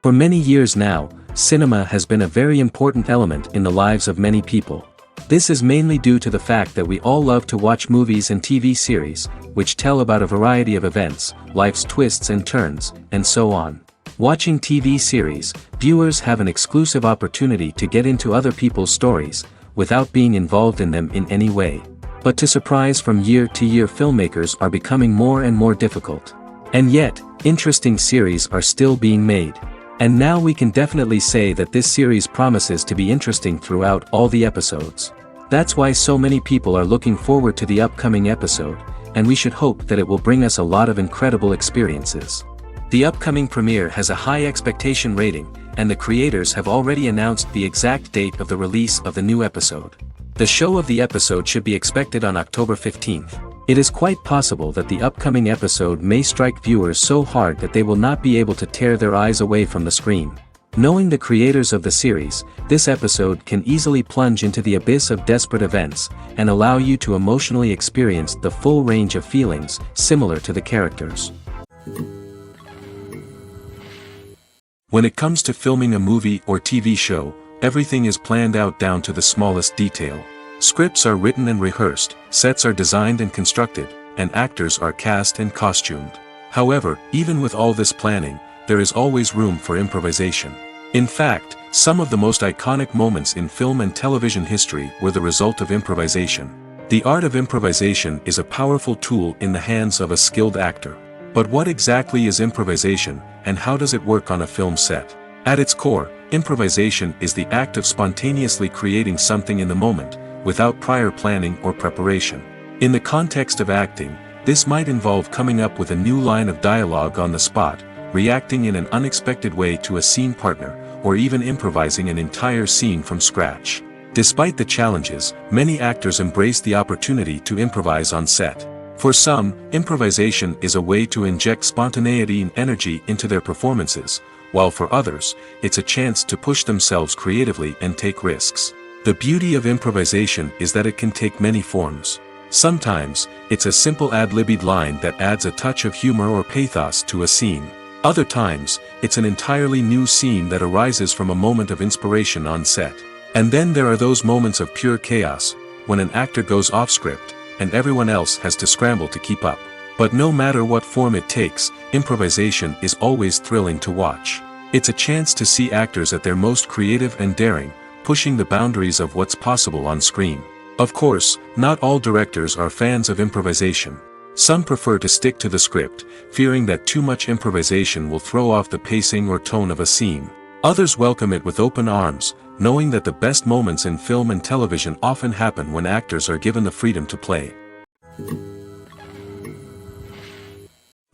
For many years now, cinema has been a very important element in the lives of many people. This is mainly due to the fact that we all love to watch movies and TV series, which tell about a variety of events, life's twists and turns, and so on. Watching TV series, viewers have an exclusive opportunity to get into other people's stories, without being involved in them in any way. But to surprise from year to year, filmmakers are becoming more and more difficult. And yet, interesting series are still being made. And now we can definitely say that this series promises to be interesting throughout all the episodes. That's why so many people are looking forward to the upcoming episode, and we should hope that it will bring us a lot of incredible experiences. The upcoming premiere has a high expectation rating, and the creators have already announced the exact date of the release of the new episode. The show of the episode should be expected on October 15th. It is quite possible that the upcoming episode may strike viewers so hard that they will not be able to tear their eyes away from the screen. Knowing the creators of the series, this episode can easily plunge into the abyss of desperate events, and allow you to emotionally experience the full range of feelings, similar to the characters. When it comes to filming a movie or TV show, everything is planned out down to the smallest detail. Scripts are written and rehearsed, sets are designed and constructed, and actors are cast and costumed. However, even with all this planning, there is always room for improvisation. In fact, some of the most iconic moments in film and television history were the result of improvisation. The art of improvisation is a powerful tool in the hands of a skilled actor. But what exactly is improvisation, and how does it work on a film set? At its core, improvisation is the act of spontaneously creating something in the moment, without prior planning or preparation. In the context of acting, this might involve coming up with a new line of dialogue on the spot, reacting in an unexpected way to a scene partner, or even improvising an entire scene from scratch. Despite the challenges, many actors embrace the opportunity to improvise on set. For some, improvisation is a way to inject spontaneity and energy into their performances, while for others, it's a chance to push themselves creatively and take risks. The beauty of improvisation is that it can take many forms. Sometimes, it's a simple ad-libbed line that adds a touch of humor or pathos to a scene. Other times, it's an entirely new scene that arises from a moment of inspiration on set. And then there are those moments of pure chaos, when an actor goes off script, and everyone else has to scramble to keep up. But no matter what form it takes, improvisation is always thrilling to watch. It's a chance to see actors at their most creative and daring, pushing the boundaries of what's possible on screen. Of course, not all directors are fans of improvisation. Some prefer to stick to the script, fearing that too much improvisation will throw off the pacing or tone of a scene. Others welcome it with open arms, knowing that the best moments in film and television often happen when actors are given the freedom to play.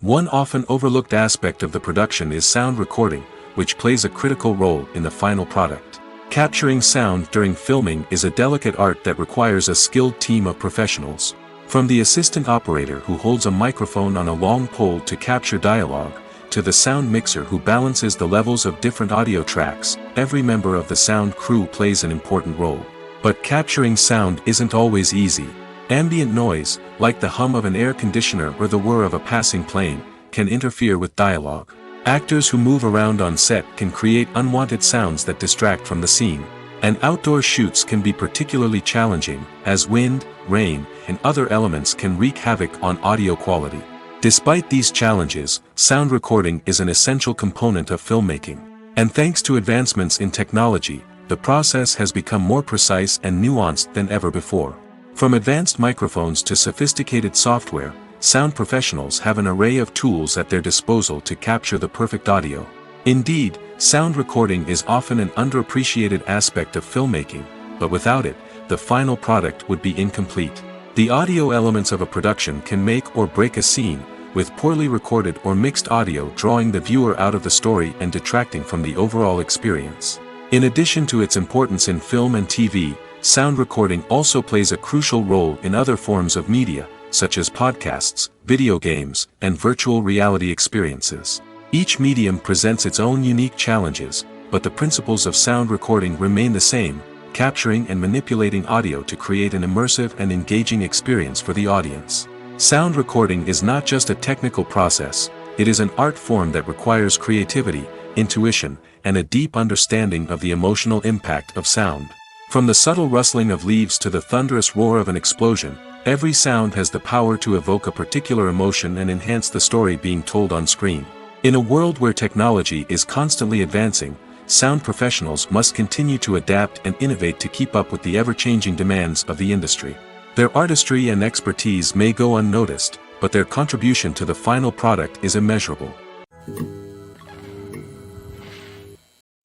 One often overlooked aspect of the production is sound recording, which plays a critical role in the final product. Capturing sound during filming is a delicate art that requires a skilled team of professionals. From the assistant operator who holds a microphone on a long pole to capture dialogue, to the sound mixer who balances the levels of different audio tracks, every member of the sound crew plays an important role. But capturing sound isn't always easy. Ambient noise, like the hum of an air conditioner or the whir of a passing plane, can interfere with dialogue. Actors who move around on set can create unwanted sounds that distract from the scene. And outdoor shoots can be particularly challenging, as wind, rain, and other elements can wreak havoc on audio quality. Despite these challenges, sound recording is an essential component of filmmaking. And thanks to advancements in technology, the process has become more precise and nuanced than ever before. From advanced microphones to sophisticated software, sound professionals have an array of tools at their disposal to capture the perfect audio. Indeed, sound recording is often an underappreciated aspect of filmmaking, but without it, the final product would be incomplete. The audio elements of a production can make or break a scene, with poorly recorded or mixed audio drawing the viewer out of the story and detracting from the overall experience. In addition to its importance in film and TV, sound recording also plays a crucial role in other forms of media, such as podcasts, video games, and virtual reality experiences. Each medium presents its own unique challenges, but the principles of sound recording remain the same, capturing and manipulating audio to create an immersive and engaging experience for the audience. Sound recording is not just a technical process, it is an art form that requires creativity, intuition, and a deep understanding of the emotional impact of sound. From the subtle rustling of leaves to the thunderous roar of an explosion, every sound has the power to evoke a particular emotion and enhance the story being told on screen. In a world where technology is constantly advancing, sound professionals must continue to adapt and innovate to keep up with the ever-changing demands of the industry. Their artistry and expertise may go unnoticed, but their contribution to the final product is immeasurable.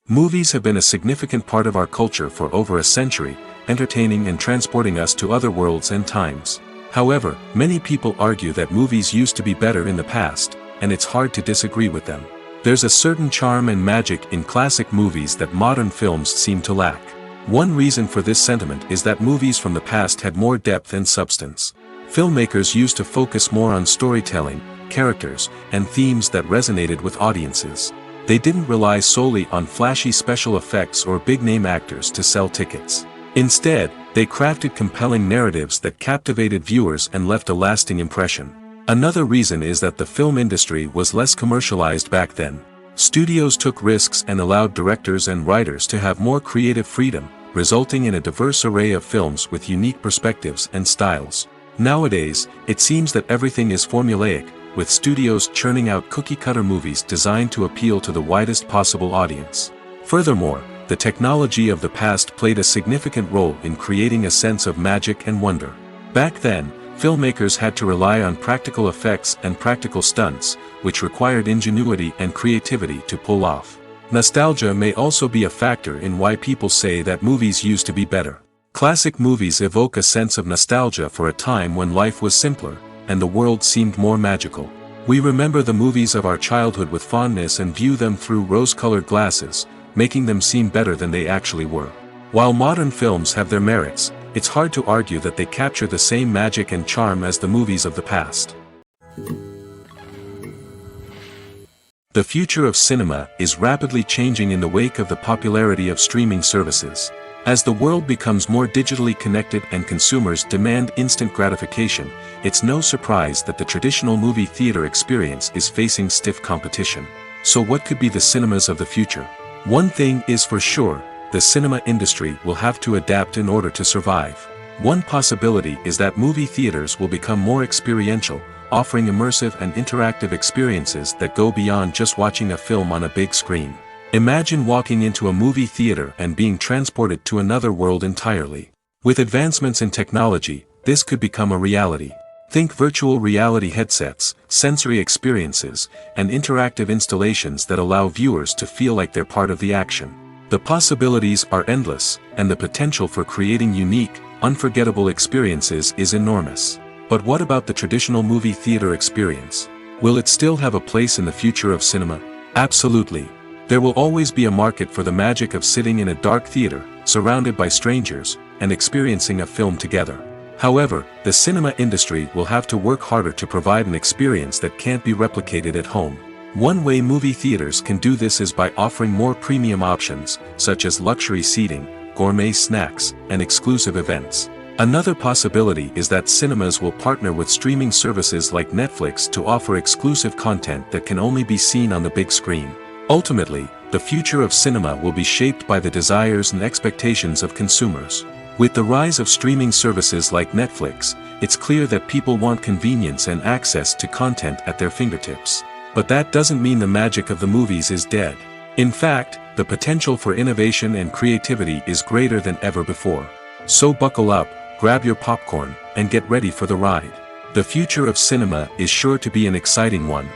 Movies have been a significant part of our culture for over a century, entertaining and transporting us to other worlds and times. However, many people argue that movies used to be better in the past, and it's hard to disagree with them. There's a certain charm and magic in classic movies that modern films seem to lack. One reason for this sentiment is that movies from the past had more depth and substance. Filmmakers used to focus more on storytelling, characters, and themes that resonated with audiences. They didn't rely solely on flashy special effects or big-name actors to sell tickets. Instead, they crafted compelling narratives that captivated viewers and left a lasting impression. Another reason is that the film industry was less commercialized back then. Studios took risks and allowed directors and writers to have more creative freedom, resulting in a diverse array of films with unique perspectives and styles. Nowadays, it seems that everything is formulaic, with studios churning out cookie-cutter movies designed to appeal to the widest possible audience. Furthermore, the technology of the past played a significant role in creating a sense of magic and wonder. Back then, filmmakers had to rely on practical effects and practical stunts, which required ingenuity and creativity to pull off. Nostalgia may also be a factor in why people say that movies used to be better. Classic movies evoke a sense of nostalgia for a time when life was simpler, and the world seemed more magical. We remember the movies of our childhood with fondness and view them through rose-colored glasses, making them seem better than they actually were. While modern films have their merits, it's hard to argue that they capture the same magic and charm as the movies of the past. The future of cinema is rapidly changing in the wake of the popularity of streaming services. As the world becomes more digitally connected and consumers demand instant gratification, it's no surprise that the traditional movie theater experience is facing stiff competition. So what could be the cinemas of the future? One thing is for sure, the cinema industry will have to adapt in order to survive. One possibility is that movie theaters will become more experiential, offering immersive and interactive experiences that go beyond just watching a film on a big screen. Imagine walking into a movie theater and being transported to another world entirely. With advancements in technology, this could become a reality. Think virtual reality headsets, sensory experiences, and interactive installations that allow viewers to feel like they're part of the action. The possibilities are endless, and the potential for creating unique, unforgettable experiences is enormous. But what about the traditional movie theater experience? Will it still have a place in the future of cinema? Absolutely. There will always be a market for the magic of sitting in a dark theater, surrounded by strangers, and experiencing a film together. However, the cinema industry will have to work harder to provide an experience that can't be replicated at home. One way movie theaters can do this is by offering more premium options, such as luxury seating, gourmet snacks, and exclusive events. Another possibility is that cinemas will partner with streaming services like Netflix to offer exclusive content that can only be seen on the big screen. Ultimately, the future of cinema will be shaped by the desires and expectations of consumers. With the rise of streaming services like Netflix, it's clear that people want convenience and access to content at their fingertips. But that doesn't mean the magic of the movies is dead. In fact, the potential for innovation and creativity is greater than ever before. So buckle up, grab your popcorn, and get ready for the ride. The future of cinema is sure to be an exciting one.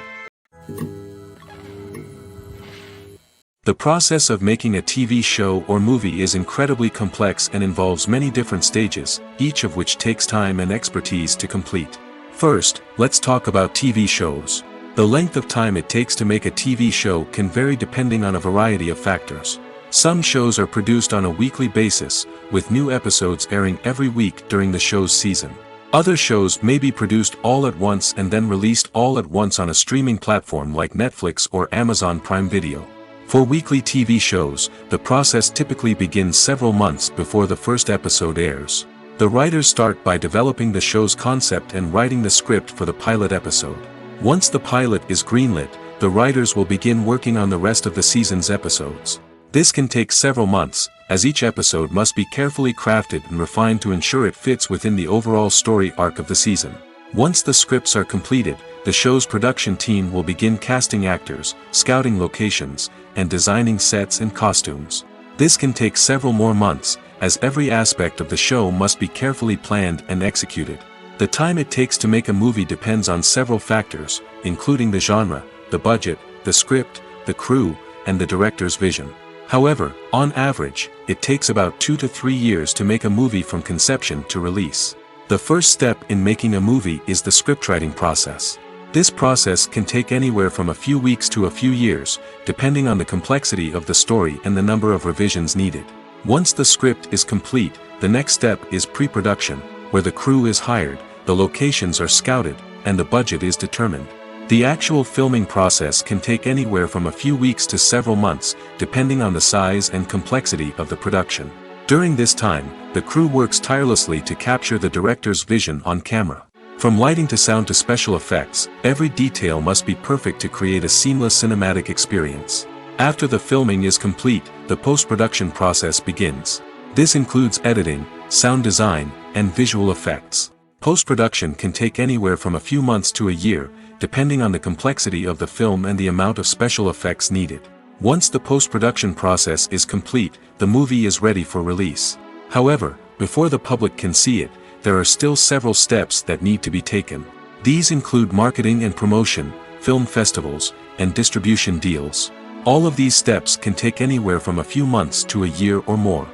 The process of making a TV show or movie is incredibly complex and involves many different stages, each of which takes time and expertise to complete. First, let's talk about TV shows. The length of time it takes to make a TV show can vary depending on a variety of factors. Some shows are produced on a weekly basis, with new episodes airing every week during the show's season. Other shows may be produced all at once and then released all at once on a streaming platform like Netflix or Amazon Prime Video. For weekly TV shows, the process typically begins several months before the first episode airs. The writers start by developing the show's concept and writing the script for the pilot episode. Once the pilot is greenlit, the writers will begin working on the rest of the season's episodes. This can take several months, as each episode must be carefully crafted and refined to ensure it fits within the overall story arc of the season. Once the scripts are completed, the show's production team will begin casting actors, scouting locations, and designing sets and costumes. This can take several more months, as every aspect of the show must be carefully planned and executed. The time it takes to make a movie depends on several factors, including the genre, the budget, the script, the crew, and the director's vision. However, on average, it takes about 2 to 3 years to make a movie from conception to release. The first step in making a movie is the scriptwriting process. This process can take anywhere from a few weeks to a few years, depending on the complexity of the story and the number of revisions needed. Once the script is complete, the next step is pre-production, where the crew is hired, the locations are scouted, and the budget is determined. The actual filming process can take anywhere from a few weeks to several months, depending on the size and complexity of the production. During this time, the crew works tirelessly to capture the director's vision on camera. From lighting to sound to special effects, every detail must be perfect to create a seamless cinematic experience. After the filming is complete, the post-production process begins. This includes editing, sound design, and visual effects. Post-production can take anywhere from a few months to a year, depending on the complexity of the film and the amount of special effects needed. Once the post-production process is complete, the movie is ready for release. However, before the public can see it, there are still several steps that need to be taken. These include marketing and promotion, film festivals, and distribution deals. All of these steps can take anywhere from a few months to a year or more.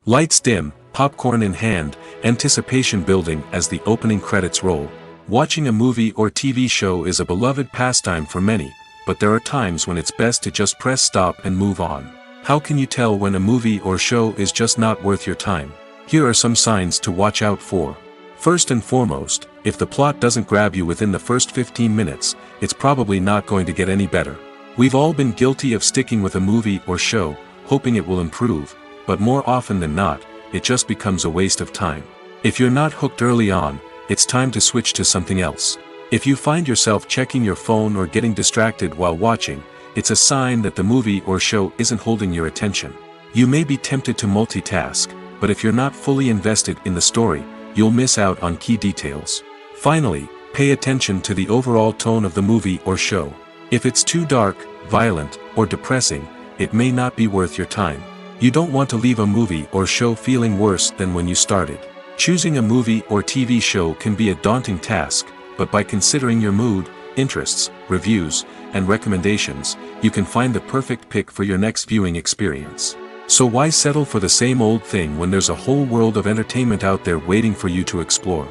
Lights dim, popcorn in hand, anticipation building as the opening credits roll. Watching a movie or TV show is a beloved pastime for many, but there are times when it's best to just press stop and move on. How can you tell when a movie or show is just not worth your time? Here are some signs to watch out for. First and foremost, if the plot doesn't grab you within the first 15 minutes, it's probably not going to get any better. We've all been guilty of sticking with a movie or show, hoping it will improve, but more often than not, it just becomes a waste of time. If you're not hooked early on, it's time to switch to something else. If you find yourself checking your phone or getting distracted while watching, it's a sign that the movie or show isn't holding your attention. You may be tempted to multitask, but if you're not fully invested in the story, you'll miss out on key details. Finally, pay attention to the overall tone of the movie or show. If it's too dark, violent, or depressing, it may not be worth your time. You don't want to leave a movie or show feeling worse than when you started. Choosing a movie or TV show can be a daunting task, but by considering your mood, interests, reviews, and recommendations, you can find the perfect pick for your next viewing experience. So why settle for the same old thing when there's a whole world of entertainment out there waiting for you to explore?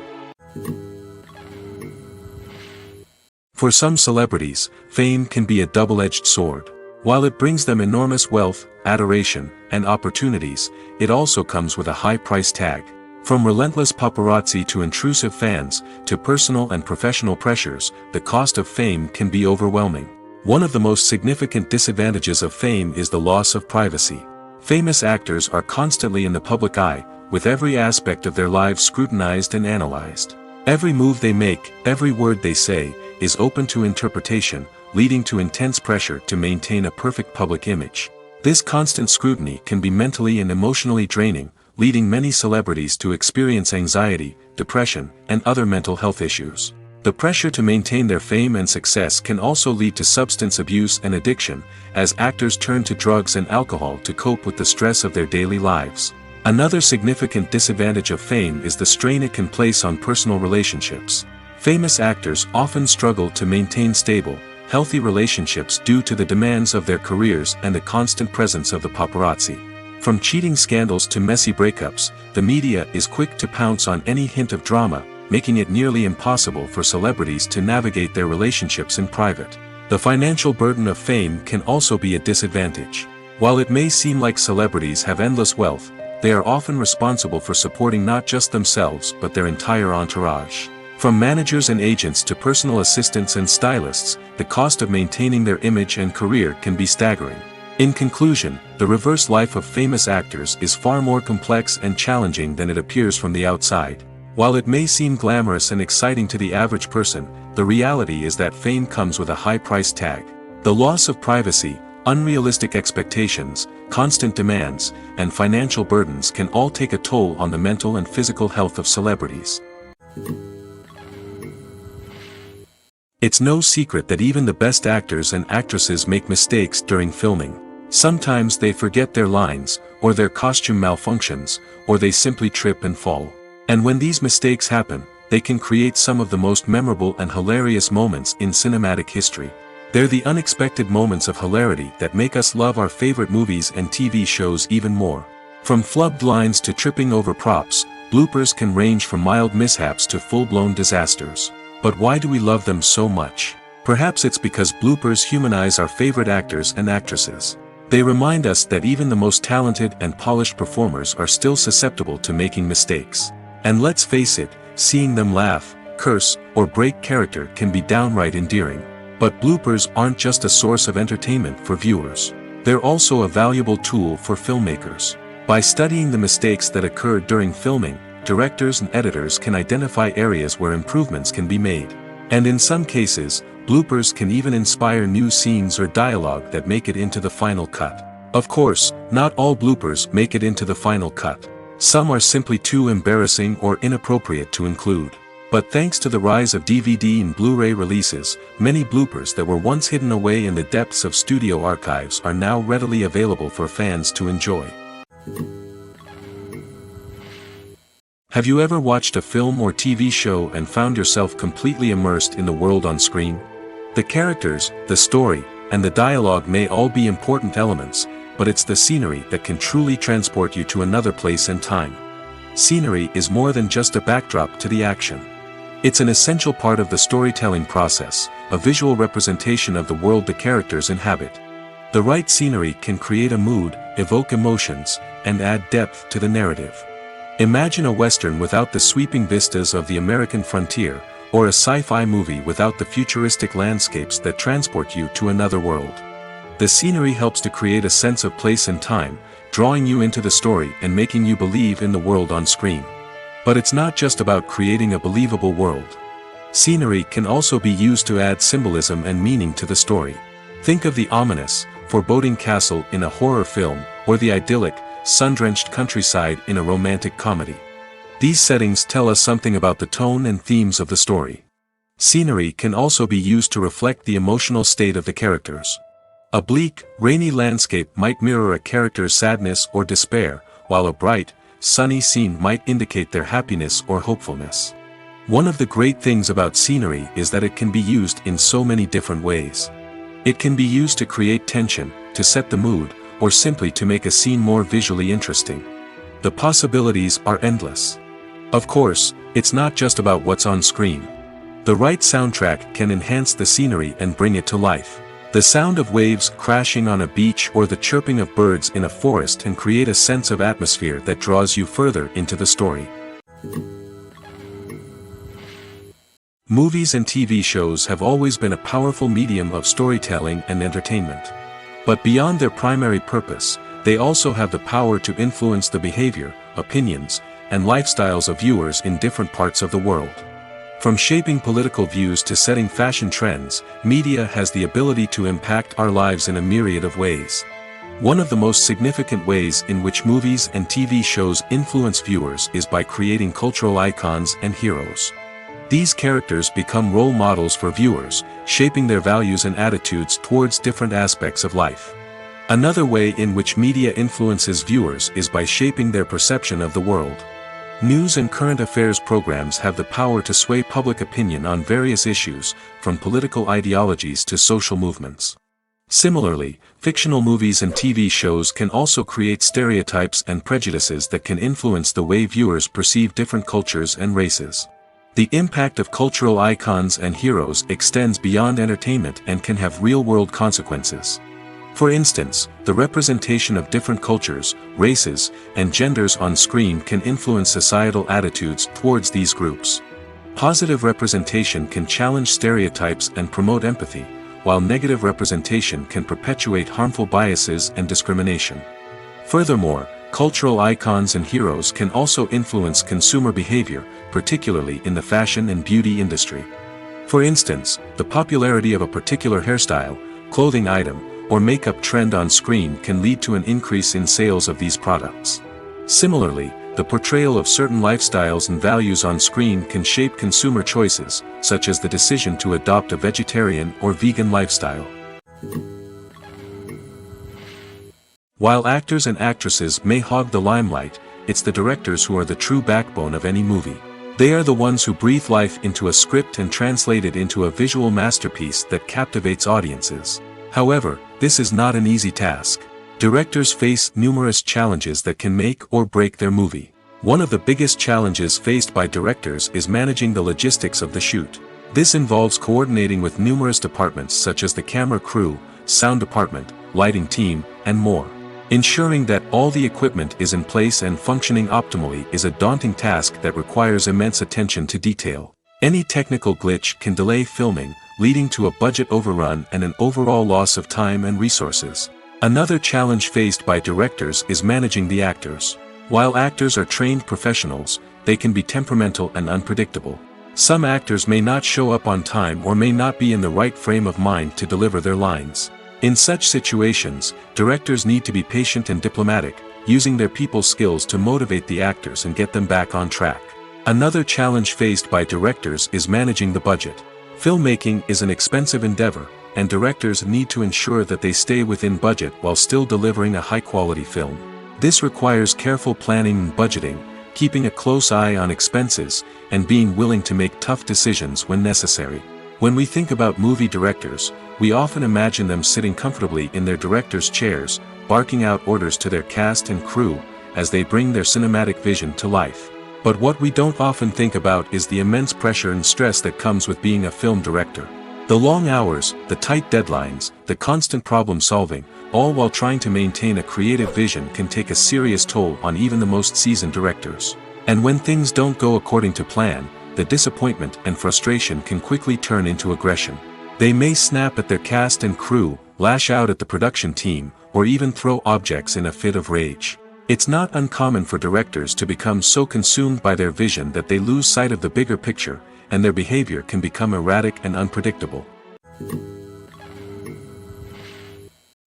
For some celebrities, fame can be a double-edged sword. While it brings them enormous wealth, adoration, and opportunities, it also comes with a high price tag. From relentless paparazzi to intrusive fans, to personal and professional pressures, the cost of fame can be overwhelming. One of the most significant disadvantages of fame is the loss of privacy. Famous actors are constantly in the public eye, with every aspect of their lives scrutinized and analyzed. Every move they make, every word they say, is open to interpretation, leading to intense pressure to maintain a perfect public image. This constant scrutiny can be mentally and emotionally draining, leading many celebrities to experience anxiety, depression, and other mental health issues. The pressure to maintain their fame and success can also lead to substance abuse and addiction, as actors turn to drugs and alcohol to cope with the stress of their daily lives. Another significant disadvantage of fame is the strain it can place on personal relationships. Famous actors often struggle to maintain stable, healthy relationships due to the demands of their careers and the constant presence of the paparazzi. From cheating scandals to messy breakups, the media is quick to pounce on any hint of drama, making it nearly impossible for celebrities to navigate their relationships in private. The financial burden of fame can also be a disadvantage. While it may seem like celebrities have endless wealth, they are often responsible for supporting not just themselves but their entire entourage. From managers and agents to personal assistants and stylists, the cost of maintaining their image and career can be staggering. In conclusion, the reverse life of famous actors is far more complex and challenging than it appears from the outside. While it may seem glamorous and exciting to the average person, the reality is that fame comes with a high price tag. The loss of privacy, unrealistic expectations, constant demands, and financial burdens can all take a toll on the mental and physical health of celebrities. It's no secret that even the best actors and actresses make mistakes during filming. Sometimes they forget their lines, or their costume malfunctions, or they simply trip and fall. And when these mistakes happen, they can create some of the most memorable and hilarious moments in cinematic history. They're the unexpected moments of hilarity that make us love our favorite movies and TV shows even more. From flubbed lines to tripping over props, bloopers can range from mild mishaps to full-blown disasters. But why do we love them so much? Perhaps it's because bloopers humanize our favorite actors and actresses. They remind us that even the most talented and polished performers are still susceptible to making mistakes. And let's face it, seeing them laugh, curse, or break character can be downright endearing. But bloopers aren't just a source of entertainment for viewers. They're also a valuable tool for filmmakers. By studying the mistakes that occur during filming, directors and editors can identify areas where improvements can be made. And in some cases, bloopers can even inspire new scenes or dialogue that make it into the final cut. Of course, not all bloopers make it into the final cut. Some are simply too embarrassing or inappropriate to include. But thanks to the rise of DVD and Blu-ray releases, many bloopers that were once hidden away in the depths of studio archives are now readily available for fans to enjoy. Have you ever watched a film or TV show and found yourself completely immersed in the world on screen? The characters, the story, and the dialogue may all be important elements, but it's the scenery that can truly transport you to another place and time. Scenery is more than just a backdrop to the action. It's an essential part of the storytelling process, a visual representation of the world the characters inhabit. The right scenery can create a mood, evoke emotions, and add depth to the narrative. Imagine a Western without the sweeping vistas of the American frontier, or a sci-fi movie without the futuristic landscapes that transport you to another world. The scenery helps to create a sense of place and time, drawing you into the story and making you believe in the world on screen. But it's not just about creating a believable world. Scenery can also be used to add symbolism and meaning to the story. Think of the ominous, foreboding castle in a horror film, or the idyllic, sun-drenched countryside in a romantic comedy. These settings tell us something about the tone and themes of the story. Scenery can also be used to reflect the emotional state of the characters. A bleak, rainy landscape might mirror a character's sadness or despair, while a bright, sunny scene might indicate their happiness or hopefulness. One of the great things about scenery is that it can be used in so many different ways. It can be used to create tension, to set the mood, or simply to make a scene more visually interesting. The possibilities are endless. Of course, it's not just about what's on screen. The right soundtrack can enhance the scenery and bring it to life. The sound of waves crashing on a beach or the chirping of birds in a forest can create a sense of atmosphere that draws you further into the story. Movies and TV shows have always been a powerful medium of storytelling and entertainment. But beyond their primary purpose, they also have the power to influence the behavior, opinions, and lifestyles of viewers in different parts of the world. From shaping political views to setting fashion trends, media has the ability to impact our lives in a myriad of ways. One of the most significant ways in which movies and TV shows influence viewers is by creating cultural icons and heroes. These characters become role models for viewers, shaping their values and attitudes towards different aspects of life. Another way in which media influences viewers is by shaping their perception of the world. News and current affairs programs have the power to sway public opinion on various issues, from political ideologies to social movements. Similarly, fictional movies and TV shows can also create stereotypes and prejudices that can influence the way viewers perceive different cultures and races. The impact of cultural icons and heroes extends beyond entertainment and can have real-world consequences. For instance, the representation of different cultures, races, and genders on screen can influence societal attitudes towards these groups. Positive representation can challenge stereotypes and promote empathy, while negative representation can perpetuate harmful biases and discrimination. Furthermore, cultural icons and heroes can also influence consumer behavior, particularly in the fashion and beauty industry. For instance, the popularity of a particular hairstyle, clothing item, or makeup trend on screen can lead to an increase in sales of these products. Similarly, the portrayal of certain lifestyles and values on screen can shape consumer choices, such as the decision to adopt a vegetarian or vegan lifestyle. While actors and actresses may hog the limelight, it's the directors who are the true backbone of any movie. They are the ones who breathe life into a script and translate it into a visual masterpiece that captivates audiences. However, this is not an easy task. Directors face numerous challenges that can make or break their movie. One of the biggest challenges faced by directors is managing the logistics of the shoot. This involves coordinating with numerous departments such as the camera crew, sound department, lighting team, and more. Ensuring that all the equipment is in place and functioning optimally is a daunting task that requires immense attention to detail. Any technical glitch can delay filming, leading to a budget overrun and an overall loss of time and resources. Another challenge faced by directors is managing the actors. While actors are trained professionals, they can be temperamental and unpredictable. Some actors may not show up on time or may not be in the right frame of mind to deliver their lines. In such situations, directors need to be patient and diplomatic, using their people skills to motivate the actors and get them back on track. Another challenge faced by directors is managing the budget. Filmmaking is an expensive endeavor, and directors need to ensure that they stay within budget while still delivering a high-quality film. This requires careful planning and budgeting, keeping a close eye on expenses, and being willing to make tough decisions when necessary. When we think about movie directors, we often imagine them sitting comfortably in their director's chairs, barking out orders to their cast and crew, as they bring their cinematic vision to life. But what we don't often think about is the immense pressure and stress that comes with being a film director. The long hours, the tight deadlines, the constant problem solving, all while trying to maintain a creative vision can take a serious toll on even the most seasoned directors. And when things don't go according to plan, the disappointment and frustration can quickly turn into aggression. They may snap at their cast and crew, lash out at the production team, or even throw objects in a fit of rage. It's not uncommon for directors to become so consumed by their vision that they lose sight of the bigger picture, and their behavior can become erratic and unpredictable.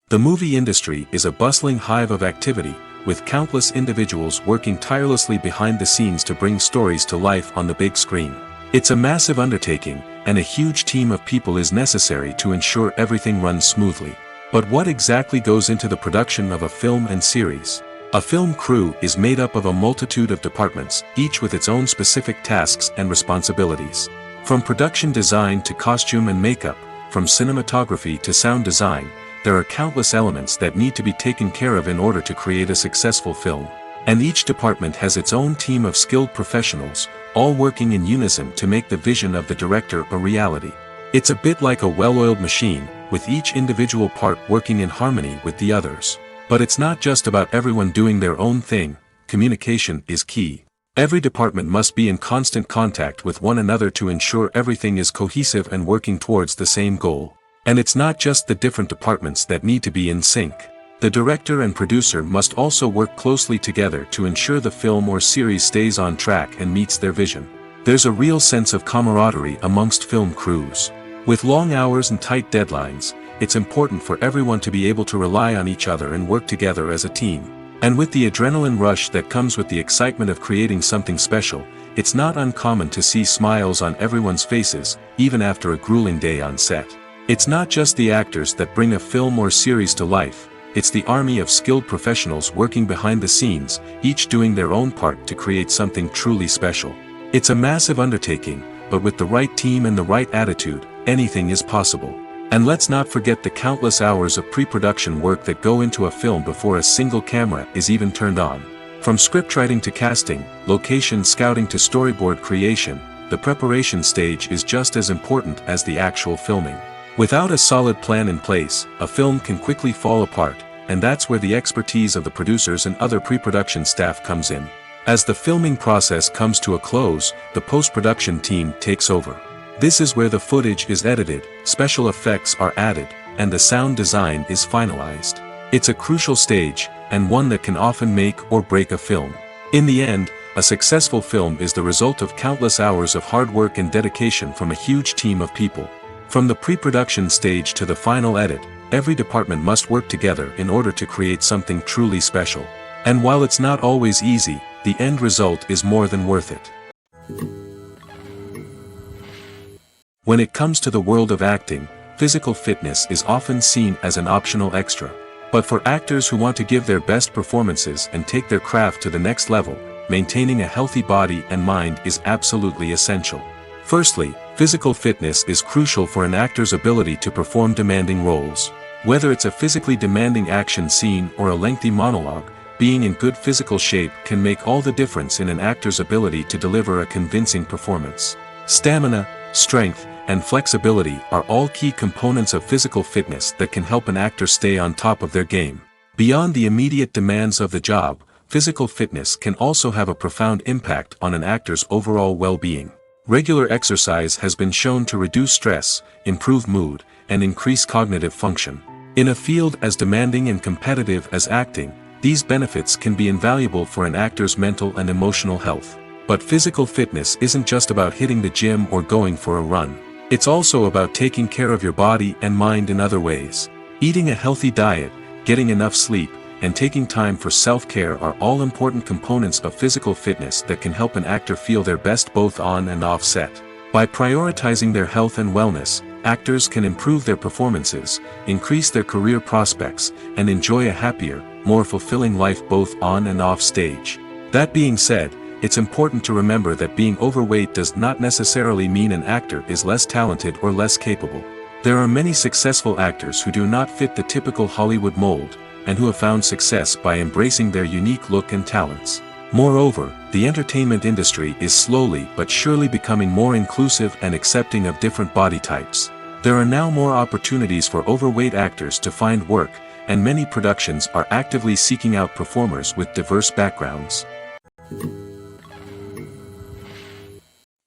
The movie industry is a bustling hive of activity, with countless individuals working tirelessly behind the scenes to bring stories to life on the big screen. It's a massive undertaking, and a huge team of people is necessary to ensure everything runs smoothly. But what exactly goes into the production of a film and series? A film crew is made up of a multitude of departments, each with its own specific tasks and responsibilities. From production design to costume and makeup, from cinematography to sound design, there are countless elements that need to be taken care of in order to create a successful film. And each department has its own team of skilled professionals, all working in unison to make the vision of the director a reality. It's a bit like a well-oiled machine, with each individual part working in harmony with the others. But it's not just about everyone doing their own thing. Communication is key. Every department must be in constant contact with one another to ensure everything is cohesive and working towards the same goal. And it's not just the different departments that need to be in sync. The director and producer must also work closely together to ensure the film or series stays on track and meets their vision. There's a real sense of camaraderie amongst film crews. With long hours and tight deadlines, it's important for everyone to be able to rely on each other and work together as a team. And with the adrenaline rush that comes with the excitement of creating something special, it's not uncommon to see smiles on everyone's faces, even after a grueling day on set. It's not just the actors that bring a film or series to life, it's the army of skilled professionals working behind the scenes, each doing their own part to create something truly special. It's a massive undertaking, but with the right team and the right attitude, anything is possible. And let's not forget the countless hours of pre-production work that go into a film before a single camera is even turned on. From scriptwriting to casting, location scouting to storyboard creation, the preparation stage is just as important as the actual filming. Without a solid plan in place, a film can quickly fall apart, and that's where the expertise of the producers and other pre-production staff comes in. As the filming process comes to a close, the post-production team takes over. This is where the footage is edited, special effects are added, and the sound design is finalized. It's a crucial stage, and one that can often make or break a film. In the end, A successful film is the result of countless hours of hard work and dedication from a huge team of people. From the pre-production stage to the final edit, every department must work together in order to create something truly special. And while it's not always easy, the end result is more than worth it. When it comes to the world of acting, physical fitness is often seen as an optional extra. But for actors who want to give their best performances and take their craft to the next level, maintaining a healthy body and mind is absolutely essential. Firstly, physical fitness is crucial for an actor's ability to perform demanding roles. Whether it's a physically demanding action scene or a lengthy monologue, being in good physical shape can make all the difference in an actor's ability to deliver a convincing performance. Stamina, strength, and flexibility are all key components of physical fitness that can help an actor stay on top of their game. Beyond the immediate demands of the job, physical fitness can also have a profound impact on an actor's overall well-being. Regular exercise has been shown to reduce stress, improve mood, and increase cognitive function. In a field as demanding and competitive as acting, these benefits can be invaluable for an actor's mental and emotional health. But physical fitness isn't just about hitting the gym or going for a run. It's also about taking care of your body and mind in other ways. Eating a healthy diet, getting enough sleep, and taking time for self-care are all important components of physical fitness that can help an actor feel their best both on and off set. By prioritizing their health and wellness, actors can improve their performances, increase their career prospects, and enjoy a happier, more fulfilling life both on and off stage. That being said, it's important to remember that being overweight does not necessarily mean an actor is less talented or less capable. There are many successful actors who do not fit the typical Hollywood mold, and who have found success by embracing their unique look and talents. Moreover, the entertainment industry is slowly but surely becoming more inclusive and accepting of different body types. There are now more opportunities for overweight actors to find work, and many productions are actively seeking out performers with diverse backgrounds.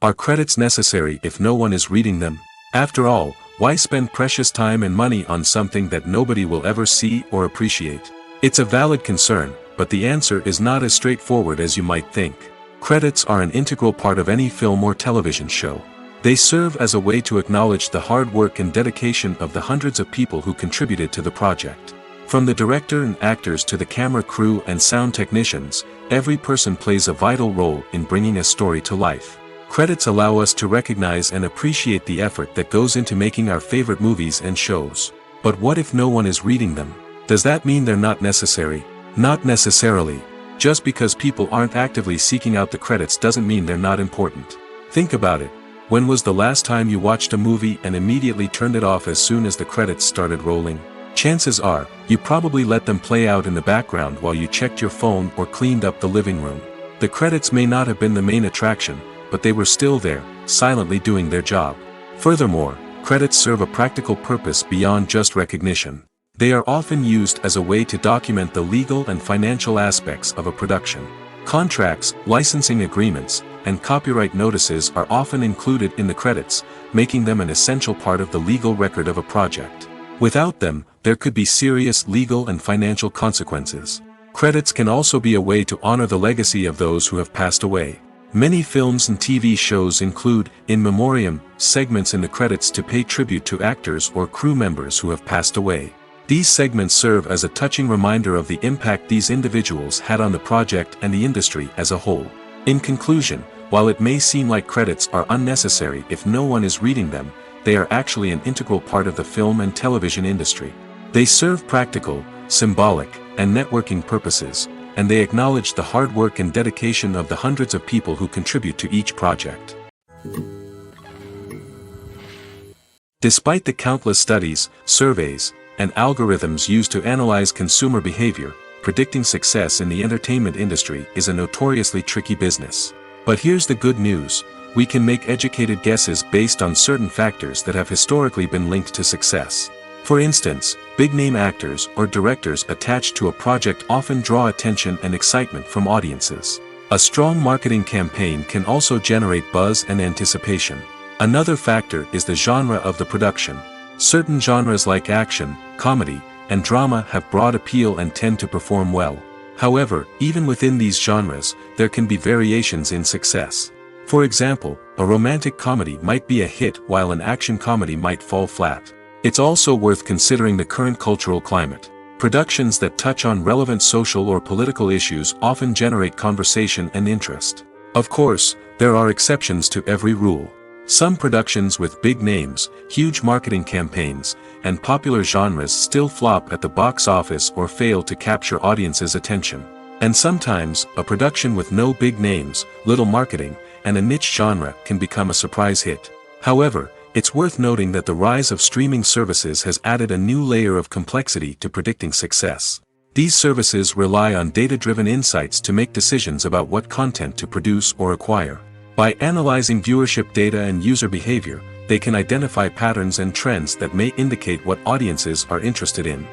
Are credits necessary if no one is reading them? After all, why spend precious time and money on something that nobody will ever see or appreciate? It's a valid concern, but the answer is not as straightforward as you might think. Credits are an integral part of any film or television show. They serve as a way to acknowledge the hard work and dedication of the hundreds of people who contributed to the project. From the director and actors to the camera crew and sound technicians, every person plays a vital role in bringing a story to life. Credits allow us to recognize and appreciate the effort that goes into making our favorite movies and shows. But what if no one is reading them? Does that mean they're not necessary? Not necessarily. Just because people aren't actively seeking out the credits doesn't mean they're not important. Think about it. When was the last time you watched a movie and immediately turned it off as soon as the credits started rolling? Chances are, you probably let them play out in the background while you checked your phone or cleaned up the living room. The credits may not have been the main attraction, but they were still there, silently doing their job. Furthermore, credits serve a practical purpose beyond just recognition. They are often used as a way to document the legal and financial aspects of a production. Contracts, licensing agreements, and copyright notices are often included in the credits, making them an essential part of the legal record of a project. Without them, there could be serious legal and financial consequences. Credits can also be a way to honor the legacy of those who have passed away. Many films and TV shows include, in memoriam, segments in the credits to pay tribute to actors or crew members who have passed away. These segments serve as a touching reminder of the impact these individuals had on the project and the industry as a whole. In conclusion, while it may seem like credits are unnecessary if no one is reading them, they are actually an integral part of the film and television industry. They serve practical, symbolic, and networking purposes, and they acknowledge the hard work and dedication of the hundreds of people who contribute to each project. Despite the countless studies, surveys, and algorithms used to analyze consumer behavior, predicting success in the entertainment industry is a notoriously tricky business. But here's the good news: we can make educated guesses based on certain factors that have historically been linked to success. For instance, big-name actors or directors attached to a project often draw attention and excitement from audiences. A strong marketing campaign can also generate buzz and anticipation. Another factor is the genre of the production. Certain genres like action, comedy, and drama have broad appeal and tend to perform well. However, even within these genres, there can be variations in success. For example, a romantic comedy might be a hit while an action comedy might fall flat. It's also worth considering the current cultural climate. Productions that touch on relevant social or political issues often generate conversation and interest. Of course, there are exceptions to every rule. Some productions with big names, huge marketing campaigns, and popular genres still flop at the box office or fail to capture audiences' attention. And sometimes, a production with no big names, little marketing, and a niche genre can become a surprise hit. However, it's worth noting that the rise of streaming services has added a new layer of complexity to predicting success. These services rely on data-driven insights to make decisions about what content to produce or acquire. By analyzing viewership data and user behavior, they can identify patterns and trends that may indicate what audiences are interested in.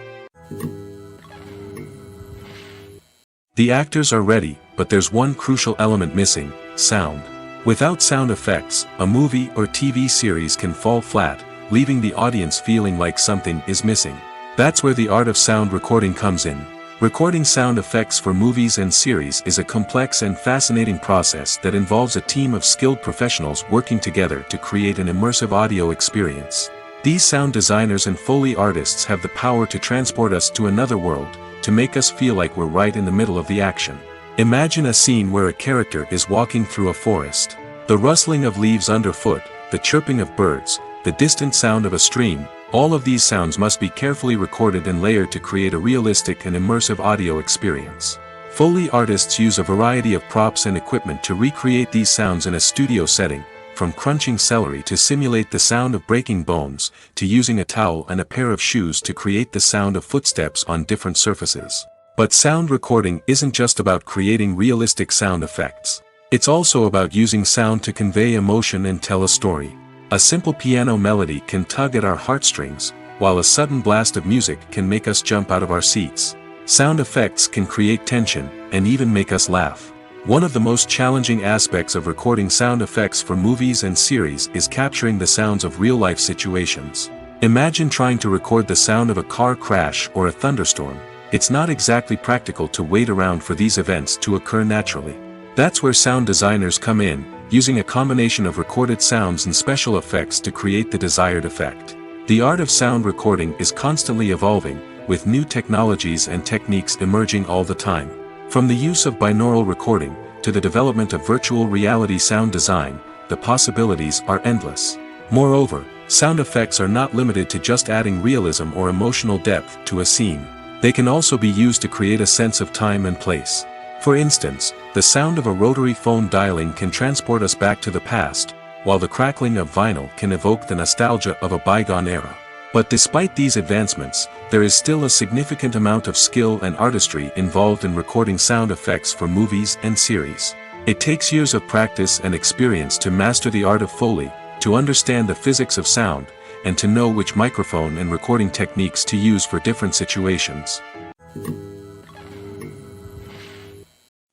The actors are ready, but there's one crucial element missing: sound. Without sound effects, a movie or TV series can fall flat, leaving the audience feeling like something is missing. That's where the art of sound recording comes in. Recording sound effects for movies and series is a complex and fascinating process that involves a team of skilled professionals working together to create an immersive audio experience. These sound designers and Foley artists have the power to transport us to another world, to make us feel like we're right in the middle of the action. Imagine a scene where a character is walking through a forest. The rustling of leaves underfoot, the chirping of birds, the distant sound of a stream, all of these sounds must be carefully recorded and layered to create a realistic and immersive audio experience. Foley artists use a variety of props and equipment to recreate these sounds in a studio setting, from crunching celery to simulate the sound of breaking bones, to using a towel and a pair of shoes to create the sound of footsteps on different surfaces. But sound recording isn't just about creating realistic sound effects. It's also about using sound to convey emotion and tell a story. A simple piano melody can tug at our heartstrings, while a sudden blast of music can make us jump out of our seats. Sound effects can create tension, and even make us laugh. One of the most challenging aspects of recording sound effects for movies and series is capturing the sounds of real-life situations. Imagine trying to record the sound of a car crash or a thunderstorm. It's not exactly practical to wait around for these events to occur naturally. That's where sound designers come in, using a combination of recorded sounds and special effects to create the desired effect. The art of sound recording is constantly evolving, with new technologies and techniques emerging all the time. From the use of binaural recording, to the development of virtual reality sound design, the possibilities are endless. Moreover, sound effects are not limited to just adding realism or emotional depth to a scene. They can also be used to create a sense of time and place. For instance, the sound of a rotary phone dialing can transport us back to the past, while the crackling of vinyl can evoke the nostalgia of a bygone era. But despite these advancements, there is still a significant amount of skill and artistry involved in recording sound effects for movies and series. It takes years of practice and experience to master the art of Foley, to understand the physics of sound, and to know which microphone and recording techniques to use for different situations.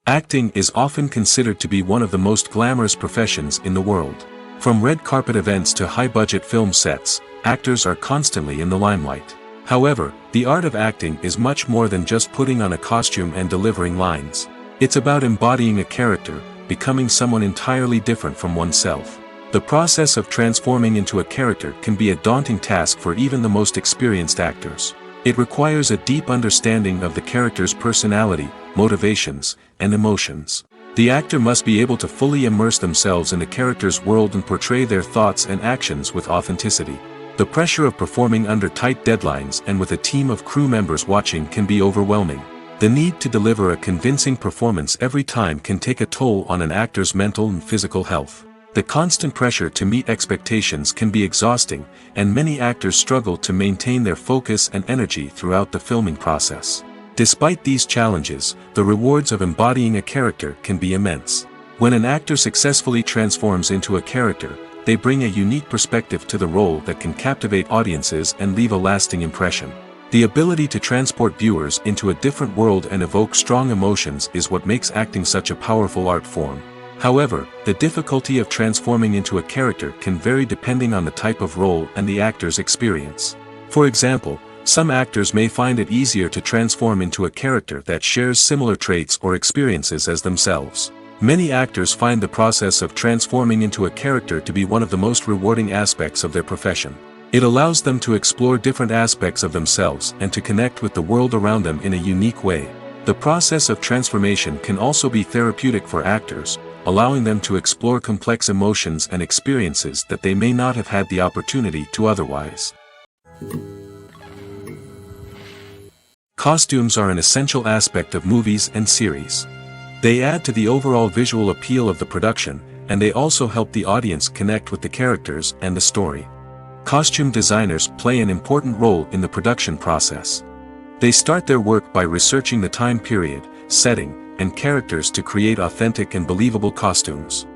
Acting is often considered to be one of the most glamorous professions in the world. From red carpet events to high-budget film sets, actors are constantly in the limelight. However, the art of acting is much more than just putting on a costume and delivering lines. It's about embodying a character, becoming someone entirely different from oneself. The process of transforming into a character can be a daunting task for even the most experienced actors. It requires a deep understanding of the character's personality, motivations, and emotions. The actor must be able to fully immerse themselves in the character's world and portray their thoughts and actions with authenticity. The pressure of performing under tight deadlines and with a team of crew members watching can be overwhelming. The need to deliver a convincing performance every time can take a toll on an actor's mental and physical health. The constant pressure to meet expectations can be exhausting, and many actors struggle to maintain their focus and energy throughout the filming process. Despite these challenges, the rewards of embodying a character can be immense. When an actor successfully transforms into a character, they bring a unique perspective to the role that can captivate audiences and leave a lasting impression. The ability to transport viewers into a different world and evoke strong emotions is what makes acting such a powerful art form. However, the difficulty of transforming into a character can vary depending on the type of role and the actor's experience. For example, Some actors may find it easier to transform into a character that shares similar traits or experiences as themselves. Many actors find the process of transforming into a character to be one of the most rewarding aspects of their profession. It allows them to explore different aspects of themselves and to connect with the world around them in a unique way. The process of transformation can also be therapeutic for actors, allowing them to explore complex emotions and experiences that they may not have had the opportunity to otherwise. Costumes are an essential aspect of movies and series. They add to the overall visual appeal of the production, and they also help the audience connect with the characters and the story. Costume designers play an important role in the production process. They start their work by researching the time period, setting, and characters to create authentic and believable costumes.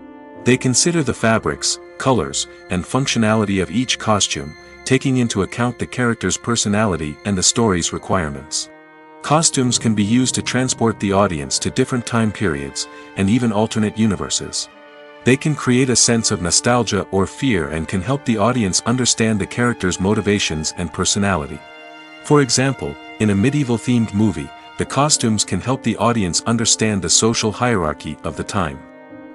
They consider the fabrics, colors, and functionality of each costume, taking into account the character's personality and the story's requirements. Costumes can be used to transport the audience to different time periods, and even alternate universes. They can create a sense of nostalgia or fear and can help the audience understand the character's motivations and personality. For example, in a medieval-themed movie, the costumes can help the audience understand the social hierarchy of the time.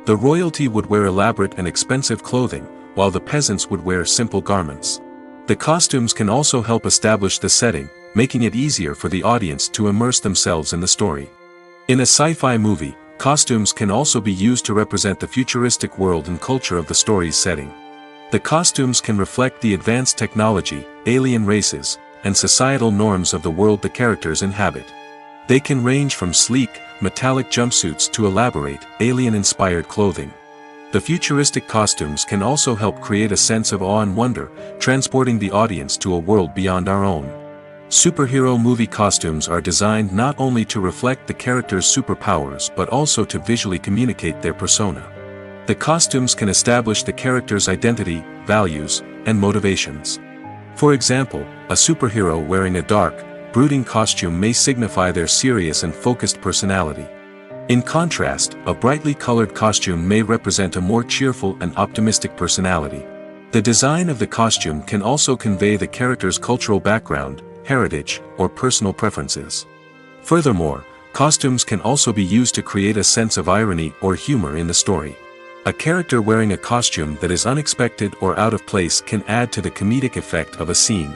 The royalty would wear elaborate and expensive clothing, while the peasants would wear simple garments. The costumes can also help establish the setting, making it easier for the audience to immerse themselves in the story. In a sci-fi movie, costumes can also be used to represent the futuristic world and culture of the story's setting. The costumes can reflect the advanced technology, alien races, and societal norms of the world the characters inhabit. They can range from sleek, metallic jumpsuits to elaborate, alien-inspired clothing. The futuristic costumes can also help create a sense of awe and wonder, transporting the audience to a world beyond our own. Superhero movie costumes are designed not only to reflect the character's superpowers but also to visually communicate their persona. The costumes can establish the character's identity, values, and motivations. For example, a superhero wearing a dark, brooding costume may signify their serious and focused personality. In contrast, a brightly colored costume may represent a more cheerful and optimistic personality. The design of the costume can also convey the character's cultural background, heritage, or personal preferences. Furthermore, costumes can also be used to create a sense of irony or humor in the story. A character wearing a costume that is unexpected or out of place can add to the comedic effect of a scene.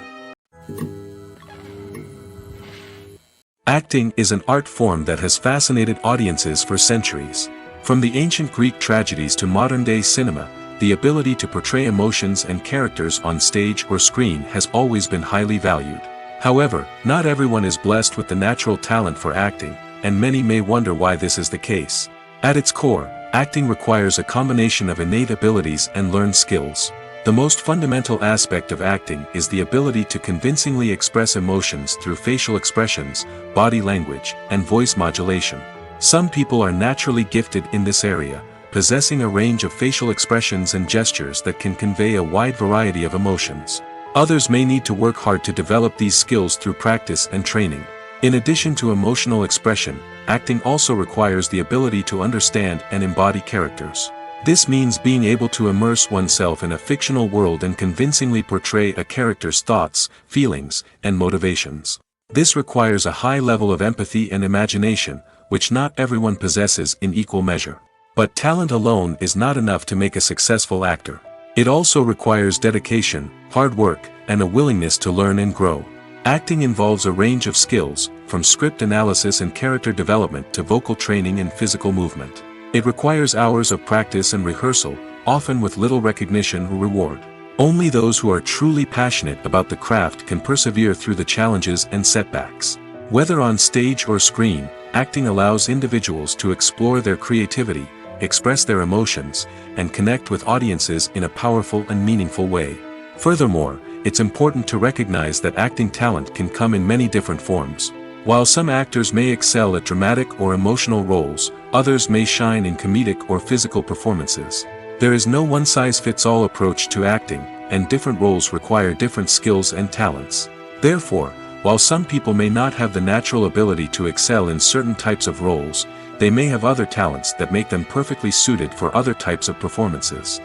Acting is an art form that has fascinated audiences for centuries. From the ancient Greek tragedies to modern-day cinema, the ability to portray emotions and characters on stage or screen has always been highly valued. However, not everyone is blessed with the natural talent for acting, and many may wonder why this is the case. At its core, acting requires a combination of innate abilities and learned skills. The most fundamental aspect of acting is the ability to convincingly express emotions through facial expressions, body language, and voice modulation. Some people are naturally gifted in this area, possessing a range of facial expressions and gestures that can convey a wide variety of emotions. Others may need to work hard to develop these skills through practice and training. In addition to emotional expression, acting also requires the ability to understand and embody characters. This means being able to immerse oneself in a fictional world and convincingly portray a character's thoughts, feelings, and motivations. This requires a high level of empathy and imagination, which not everyone possesses in equal measure. But talent alone is not enough to make a successful actor. It also requires dedication, hard work, and a willingness to learn and grow. Acting involves a range of skills, from script analysis and character development to vocal training and physical movement. It requires hours of practice and rehearsal, often with little recognition or reward. Only those who are truly passionate about the craft can persevere through the challenges and setbacks. Whether on stage or screen, acting allows individuals to explore their creativity, express their emotions, and connect with audiences in a powerful and meaningful way. Furthermore, it's important to recognize that acting talent can come in many different forms. While some actors may excel at dramatic or emotional roles, others may shine in comedic or physical performances. There is no one-size-fits-all approach to acting, and different roles require different skills and talents. Therefore, while some people may not have the natural ability to excel in certain types of roles, they may have other talents that make them perfectly suited for other types of performances.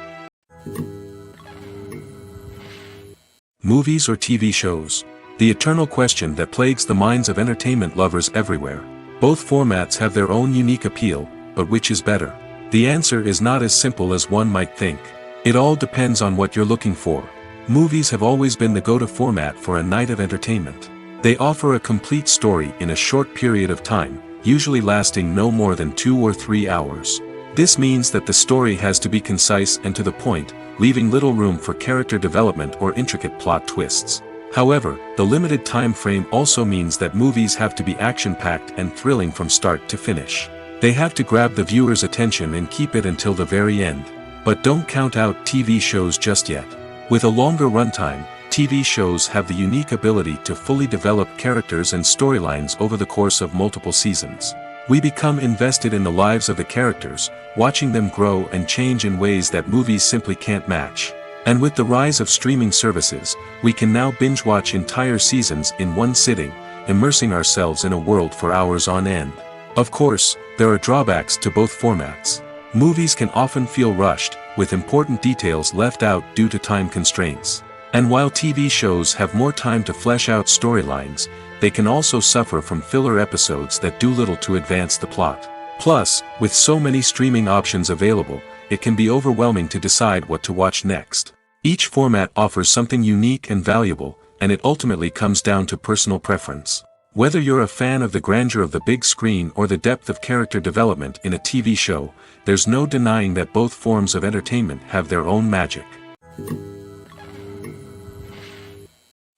Movies or TV shows. The eternal question that plagues the minds of entertainment lovers everywhere. Both formats have their own unique appeal, but which is better? The answer is not as simple as one might think. It all depends on what you're looking for. Movies have always been the go-to format for a night of entertainment. They offer a complete story in a short period of time, usually lasting no more than 2 or 3 hours. This means that the story has to be concise and to the point, leaving little room for character development or intricate plot twists. However, the limited time frame also means that movies have to be action-packed and thrilling from start to finish. They have to grab the viewer's attention and keep it until the very end. But don't count out TV shows just yet. With a longer runtime, TV shows have the unique ability to fully develop characters and storylines over the course of multiple seasons. We become invested in the lives of the characters, watching them grow and change in ways that movies simply can't match. And with the rise of streaming services, we can now binge-watch entire seasons in one sitting, immersing ourselves in a world for hours on end. Of course, there are drawbacks to both formats. Movies can often feel rushed, with important details left out due to time constraints. And while TV shows have more time to flesh out storylines, they can also suffer from filler episodes that do little to advance the plot. Plus, with so many streaming options available, it can be overwhelming to decide what to watch next. Each format offers something unique and valuable, and it ultimately comes down to personal preference. Whether you're a fan of the grandeur of the big screen or the depth of character development in a TV show, there's no denying that both forms of entertainment have their own magic.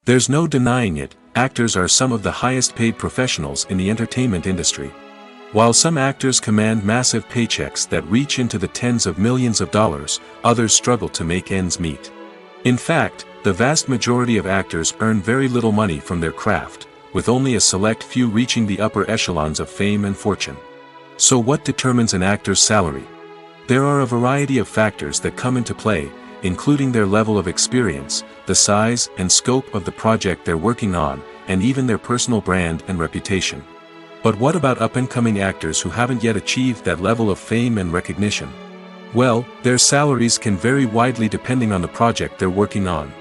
There's no denying it, actors are some of the highest paid professionals in the entertainment industry. While some actors command massive paychecks that reach into the tens of millions of dollars, others struggle to make ends meet. In fact, the vast majority of actors earn very little money from their craft, with only a select few reaching the upper echelons of fame and fortune. So what determines an actor's salary? There are a variety of factors that come into play, including their level of experience, the size and scope of the project they're working on, and even their personal brand and reputation. But what about up-and-coming actors who haven't yet achieved that level of fame and recognition? Well, their salaries can vary widely depending on the project they're working on.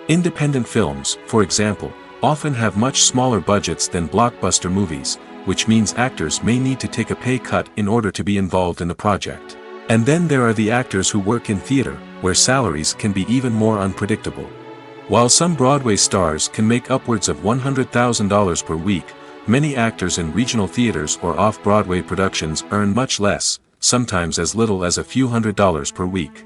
Independent films, for example, often have much smaller budgets than blockbuster movies, which means actors may need to take a pay cut in order to be involved in the project. And then there are the actors who work in theater, where salaries can be even more unpredictable. While some Broadway stars can make upwards of $100,000 per week, many actors in regional theaters or off-Broadway productions earn much less, sometimes as little as a few $100s per week.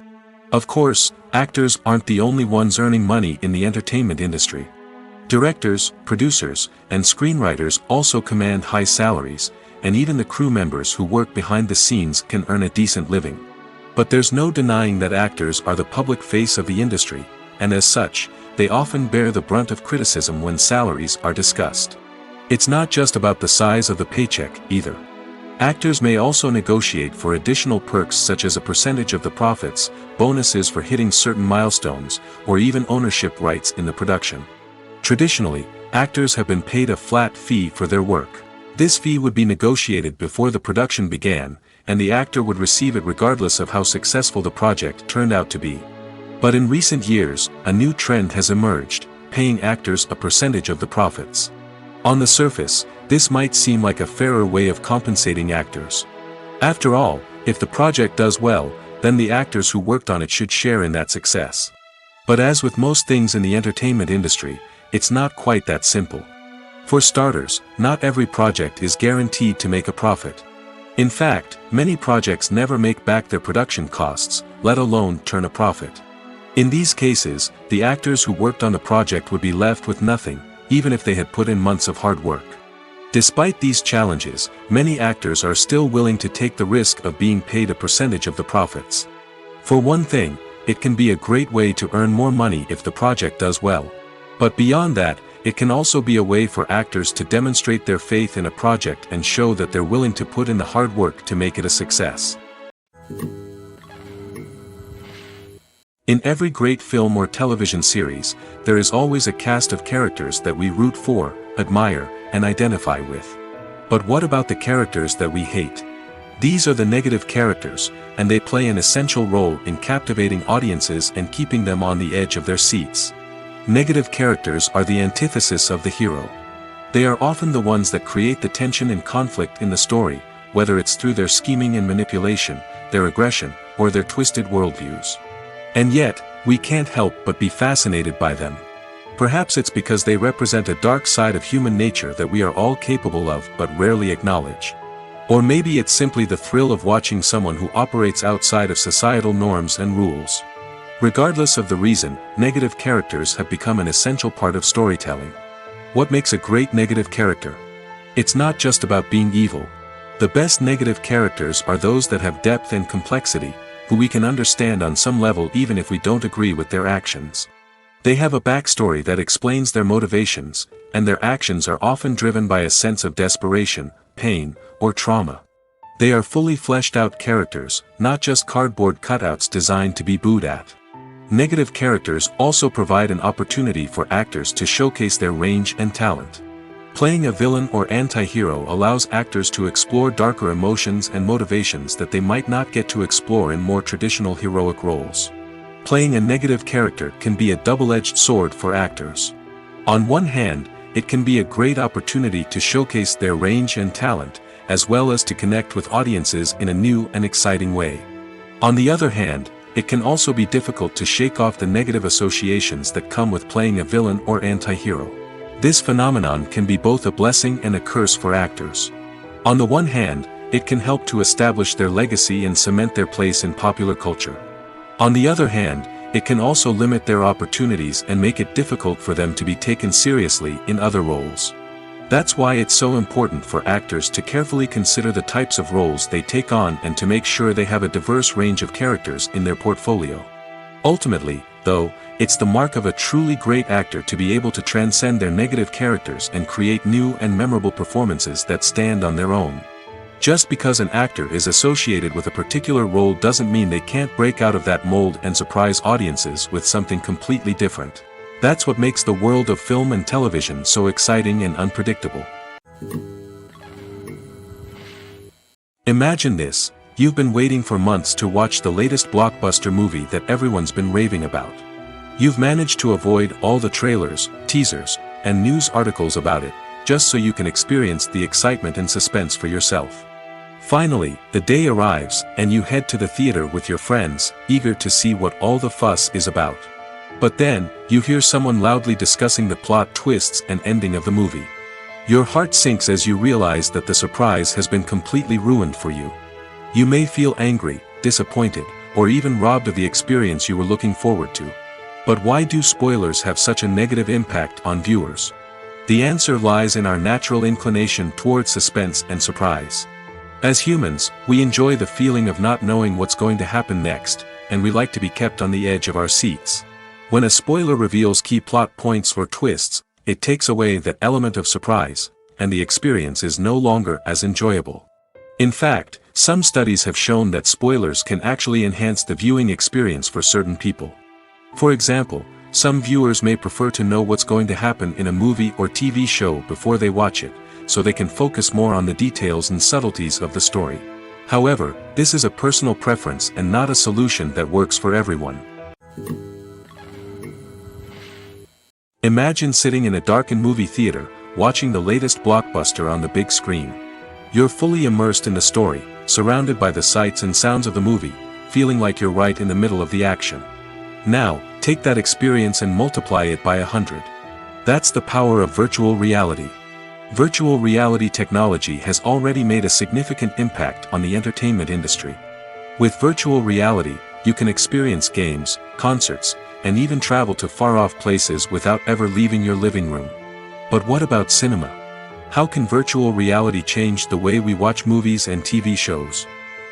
Of course, actors aren't the only ones earning money in the entertainment industry. Directors, producers, and screenwriters also command high salaries, and even the crew members who work behind the scenes can earn a decent living. But there's no denying that actors are the public face of the industry, and as such, they often bear the brunt of criticism when salaries are discussed. It's not just about the size of the paycheck, either. Actors may also negotiate for additional perks such as a percentage of the profits, bonuses for hitting certain milestones, or even ownership rights in the production. Traditionally, actors have been paid a flat fee for their work. This fee would be negotiated before the production began, and the actor would receive it regardless of how successful the project turned out to be. But in recent years, a new trend has emerged, paying actors a percentage of the profits. On the surface, this might seem like a fairer way of compensating actors. After all, if the project does well, then the actors who worked on it should share in that success. But as with most things in the entertainment industry, it's not quite that simple. For starters, not every project is guaranteed to make a profit. In fact, many projects never make back their production costs, let alone turn a profit. In these cases, the actors who worked on the project would be left with nothing, even if they had put in months of hard work. Despite these challenges, many actors are still willing to take the risk of being paid a percentage of the profits. For one thing, it can be a great way to earn more money if the project does well. But beyond that, it can also be a way for actors to demonstrate their faith in a project and show that they're willing to put in the hard work to make it a success. In every great film or television series, there is always a cast of characters that we root for, admire, and identify with. But what about the characters that we hate? These are the negative characters, and they play an essential role in captivating audiences and keeping them on the edge of their seats. Negative characters are the antithesis of the hero. They are often the ones that create the tension and conflict in the story, whether it's through their scheming and manipulation, their aggression, or their twisted worldviews. And yet, we can't help but be fascinated by them. Perhaps it's because they represent a dark side of human nature that we are all capable of but rarely acknowledge. Or maybe it's simply the thrill of watching someone who operates outside of societal norms and rules. Regardless of the reason, negative characters have become an essential part of storytelling. What makes a great negative character? It's not just about being evil. The best negative characters are those that have depth and complexity, who we can understand on some level even if we don't agree with their actions. They have a backstory that explains their motivations, and their actions are often driven by a sense of desperation, pain, or trauma. They are fully fleshed out characters, not just cardboard cutouts designed to be booed at. Negative characters also provide an opportunity for actors to showcase their range and talent. Playing a villain or anti-hero allows actors to explore darker emotions and motivations that they might not get to explore in more traditional heroic roles. Playing a negative character can be a double-edged sword for actors. On one hand, it can be a great opportunity to showcase their range and talent, as well as to connect with audiences in a new and exciting way. On the other hand, it can also be difficult to shake off the negative associations that come with playing a villain or anti-hero. This phenomenon can be both a blessing and a curse for actors. On the one hand, it can help to establish their legacy and cement their place in popular culture. On the other hand, it can also limit their opportunities and make it difficult for them to be taken seriously in other roles. That's why it's so important for actors to carefully consider the types of roles they take on and to make sure they have a diverse range of characters in their portfolio. Ultimately, though, it's the mark of a truly great actor to be able to transcend their negative characters and create new and memorable performances that stand on their own. Just because an actor is associated with a particular role doesn't mean they can't break out of that mold and surprise audiences with something completely different. That's what makes the world of film and television so exciting and unpredictable. Imagine this: you've been waiting for months to watch the latest blockbuster movie that everyone's been raving about. You've managed to avoid all the trailers, teasers, and news articles about it, just so you can experience the excitement and suspense for yourself. Finally, the day arrives, and you head to the theater with your friends, eager to see what all the fuss is about. But then, you hear someone loudly discussing the plot twists and ending of the movie. Your heart sinks as you realize that the surprise has been completely ruined for you. You may feel angry, disappointed, or even robbed of the experience you were looking forward to. But why do spoilers have such a negative impact on viewers? The answer lies in our natural inclination toward suspense and surprise. As humans, we enjoy the feeling of not knowing what's going to happen next, and we like to be kept on the edge of our seats. When a spoiler reveals key plot points or twists, it takes away that element of surprise, and the experience is no longer as enjoyable. In fact, some studies have shown that spoilers can actually enhance the viewing experience for certain people. For example, some viewers may prefer to know what's going to happen in a movie or TV show before they watch it, so they can focus more on the details and subtleties of the story. However, this is a personal preference and not a solution that works for everyone. Imagine sitting in a darkened movie theater, watching the latest blockbuster on the big screen. You're fully immersed in the story, surrounded by the sights and sounds of the movie, feeling like you're right in the middle of the action. Now, take that experience and multiply it by 100. That's the power of virtual reality. Virtual reality technology has already made a significant impact on the entertainment industry. With virtual reality, you can experience games, concerts, and even travel to far-off places without ever leaving your living room. But what about cinema? How can virtual reality change the way we watch movies and TV shows?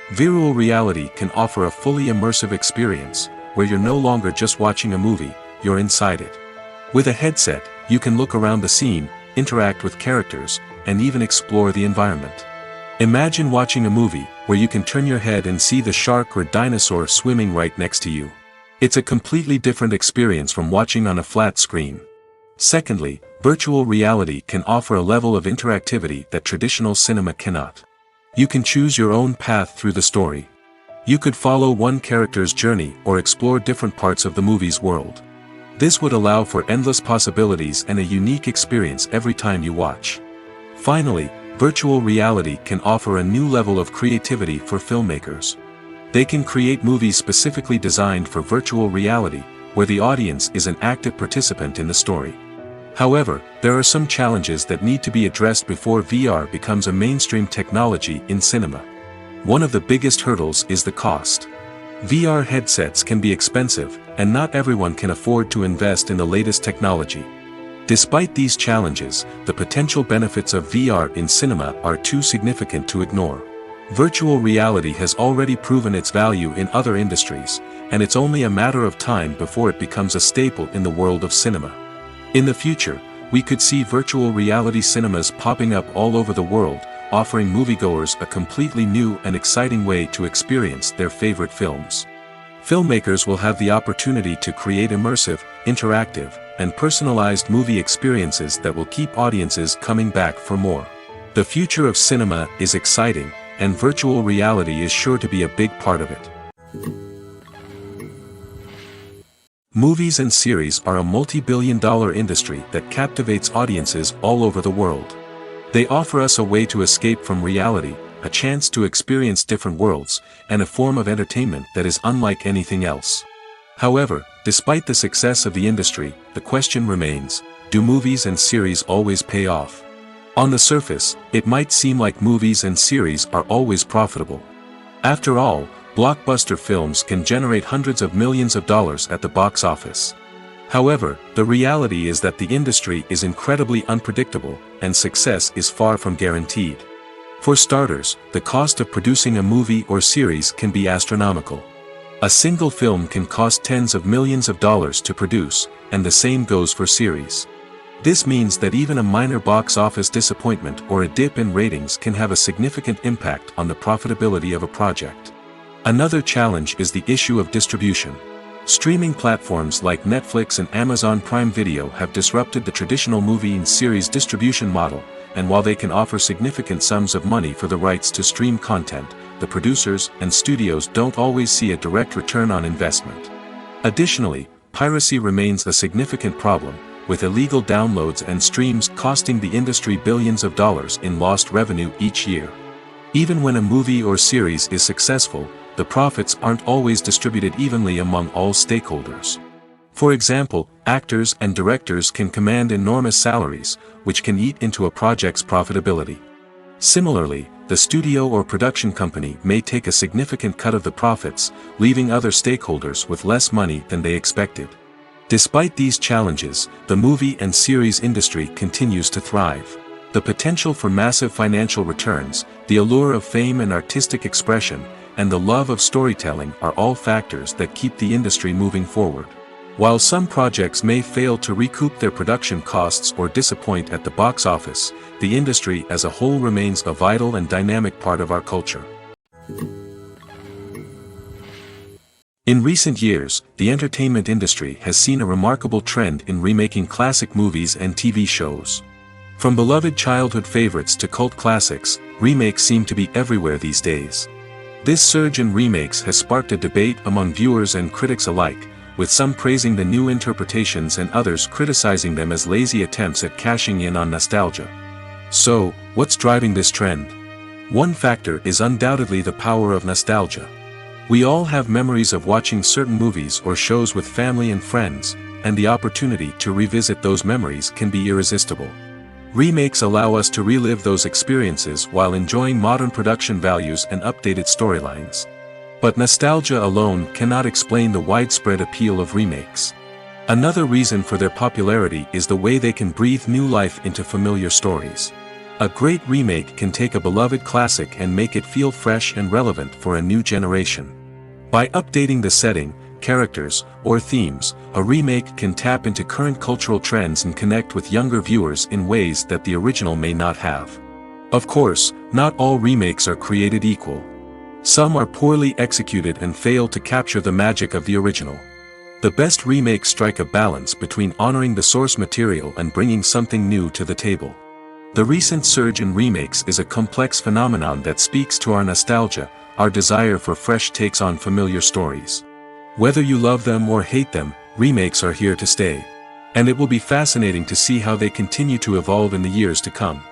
Virtual reality can offer a fully immersive experience, where you're no longer just watching a movie, you're inside it. With a headset, you can look around the scene, interact with characters, and even explore the environment. Imagine watching a movie where you can turn your head and see the shark or dinosaur swimming right next to you. It's a completely different experience from watching on a flat screen. Secondly, virtual reality can offer a level of interactivity that traditional cinema cannot. You can choose your own path through the story. You could follow one character's journey or explore different parts of the movie's world. This would allow for endless possibilities and a unique experience every time you watch. Finally, virtual reality can offer a new level of creativity for filmmakers. They can create movies specifically designed for virtual reality, where the audience is an active participant in the story. However, there are some challenges that need to be addressed before VR becomes a mainstream technology in cinema. One of the biggest hurdles is the cost. VR headsets can be expensive, and not everyone can afford to invest in the latest technology. Despite these challenges, the potential benefits of VR in cinema are too significant to ignore. Virtual reality has already proven its value in other industries, and it's only a matter of time before it becomes a staple in the world of cinema. In the future, we could see virtual reality cinemas popping up all over the world, offering moviegoers a completely new and exciting way to experience their favorite films. Filmmakers will have the opportunity to create immersive, interactive, and personalized movie experiences that will keep audiences coming back for more. The future of cinema is exciting, and virtual reality is sure to be a big part of it. Movies and series are a multi-billion-dollar industry that captivates audiences all over the world. They offer us a way to escape from reality, a chance to experience different worlds, and a form of entertainment that is unlike anything else. However, despite the success of the industry, the question remains, do movies and series always pay off? On the surface, it might seem like movies and series are always profitable. After all, blockbuster films can generate hundreds of millions of dollars at the box office. However, the reality is that the industry is incredibly unpredictable, and success is far from guaranteed. For starters, the cost of producing a movie or series can be astronomical. A single film can cost tens of millions of dollars to produce, and the same goes for series. This means that even a minor box office disappointment or a dip in ratings can have a significant impact on the profitability of a project. Another challenge is the issue of distribution. Streaming platforms like Netflix and Amazon Prime Video have disrupted the traditional movie and series distribution model, and while they can offer significant sums of money for the rights to stream content, the producers and studios don't always see a direct return on investment. Additionally, piracy remains a significant problem, with illegal downloads and streams costing the industry billions of dollars in lost revenue each year. Even when a movie or series is successful, the profits aren't always distributed evenly among all stakeholders. For example, actors and directors can command enormous salaries, which can eat into a project's profitability. Similarly, the studio or production company may take a significant cut of the profits, leaving other stakeholders with less money than they expected. Despite these challenges, the movie and series industry continues to thrive. The potential for massive financial returns, the allure of fame and artistic expression, and the love of storytelling are all factors that keep the industry moving forward. While some projects may fail to recoup their production costs or disappoint at the box office, the industry as a whole remains a vital and dynamic part of our culture. In recent years, the entertainment industry has seen a remarkable trend in remaking classic movies and TV shows. From beloved childhood favorites to cult classics, remakes seem to be everywhere these days. This surge in remakes has sparked a debate among viewers and critics alike, with some praising the new interpretations and others criticizing them as lazy attempts at cashing in on nostalgia. So, what's driving this trend? One factor is undoubtedly the power of nostalgia. We all have memories of watching certain movies or shows with family and friends, and the opportunity to revisit those memories can be irresistible. Remakes allow us to relive those experiences while enjoying modern production values and updated storylines. But nostalgia alone cannot explain the widespread appeal of remakes. Another reason for their popularity is the way they can breathe new life into familiar stories. A great remake can take a beloved classic and make it feel fresh and relevant for a new generation. By updating the setting, characters, or themes, a remake can tap into current cultural trends and connect with younger viewers in ways that the original may not have. Of course, not all remakes are created equal. Some are poorly executed and fail to capture the magic of the original. The best remakes strike a balance between honoring the source material and bringing something new to the table. The recent surge in remakes is a complex phenomenon that speaks to our nostalgia, our desire for fresh takes on familiar stories. Whether you love them or hate them, remakes are here to stay. And it will be fascinating to see how they continue to evolve in the years to come.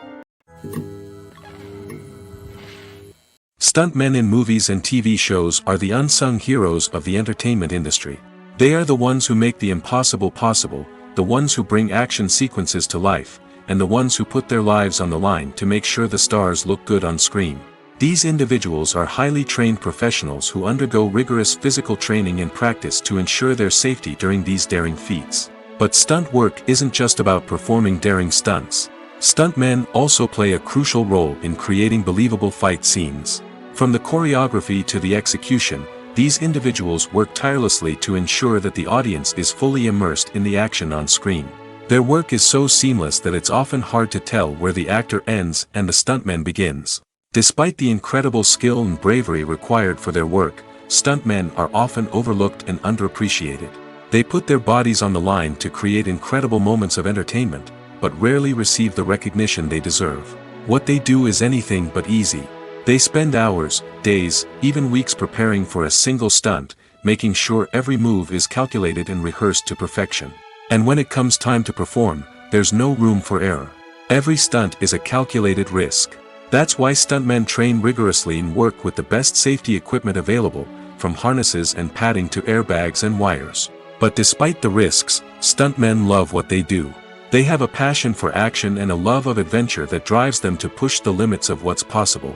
Stuntmen in movies and TV shows are the unsung heroes of the entertainment industry. They are the ones who make the impossible possible, the ones who bring action sequences to life, and the ones who put their lives on the line to make sure the stars look good on screen. These individuals are highly trained professionals who undergo rigorous physical training and practice to ensure their safety during these daring feats. But stunt work isn't just about performing daring stunts. Stuntmen also play a crucial role in creating believable fight scenes. From the choreography to the execution, these individuals work tirelessly to ensure that the audience is fully immersed in the action on screen. Their work is so seamless that it's often hard to tell where the actor ends and the stuntman begins. Despite the incredible skill and bravery required for their work, stuntmen are often overlooked and underappreciated. They put their bodies on the line to create incredible moments of entertainment, but rarely receive the recognition they deserve. What they do is anything but easy. They spend hours, days, even weeks preparing for a single stunt, making sure every move is calculated and rehearsed to perfection. And when it comes time to perform, there's no room for error. Every stunt is a calculated risk. That's why stuntmen train rigorously and work with the best safety equipment available, from harnesses and padding to airbags and wires. But despite the risks, stuntmen love what they do. They have a passion for action and a love of adventure that drives them to push the limits of what's possible.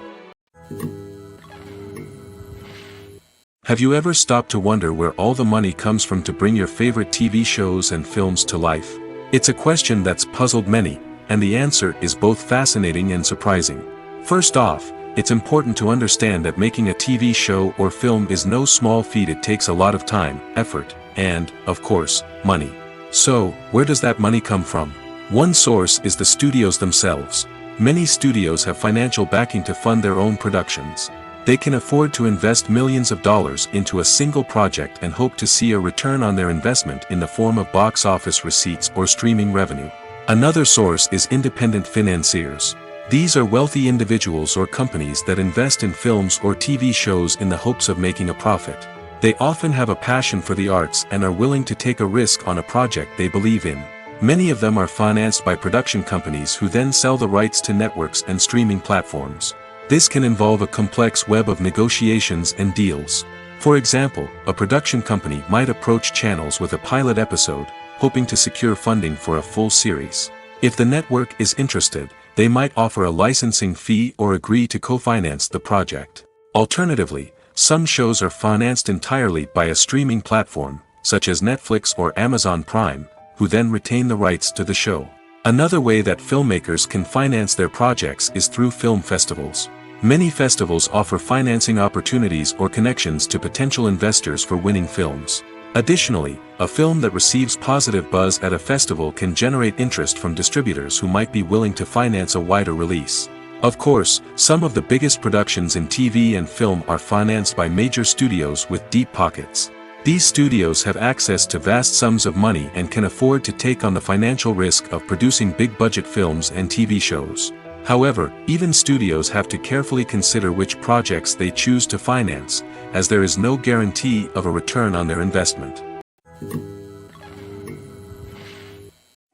Have you ever stopped to wonder where all the money comes from to bring your favorite TV shows and films to life? It's a question that's puzzled many, and the answer is both fascinating and surprising. First off, it's important to understand that making a TV show or film is no small feat. It takes a lot of time, effort, and, of course, money. So, where does that money come from? One source is the studios themselves. Many studios have financial backing to fund their own productions. They can afford to invest millions of dollars into a single project and hope to see a return on their investment in the form of box office receipts or streaming revenue. Another source is independent financiers. These are wealthy individuals or companies that invest in films or TV shows in the hopes of making a profit. They often have a passion for the arts and are willing to take a risk on a project they believe in. Many of them are financed by production companies who then sell the rights to networks and streaming platforms. This can involve a complex web of negotiations and deals. For example, a production company might approach channels with a pilot episode, hoping to secure funding for a full series. If the network is interested, they might offer a licensing fee or agree to co-finance the project. Alternatively, some shows are financed entirely by a streaming platform, such as Netflix or Amazon Prime, who then retain the rights to the show. Another way that filmmakers can finance their projects is through film festivals. Many festivals offer financing opportunities or connections to potential investors for winning films. Additionally, a film that receives positive buzz at a festival can generate interest from distributors who might be willing to finance a wider release. Of course, some of the biggest productions in TV and film are financed by major studios with deep pockets. These studios have access to vast sums of money and can afford to take on the financial risk of producing big-budget films and TV shows. However, even studios have to carefully consider which projects they choose to finance, as there is no guarantee of a return on their investment.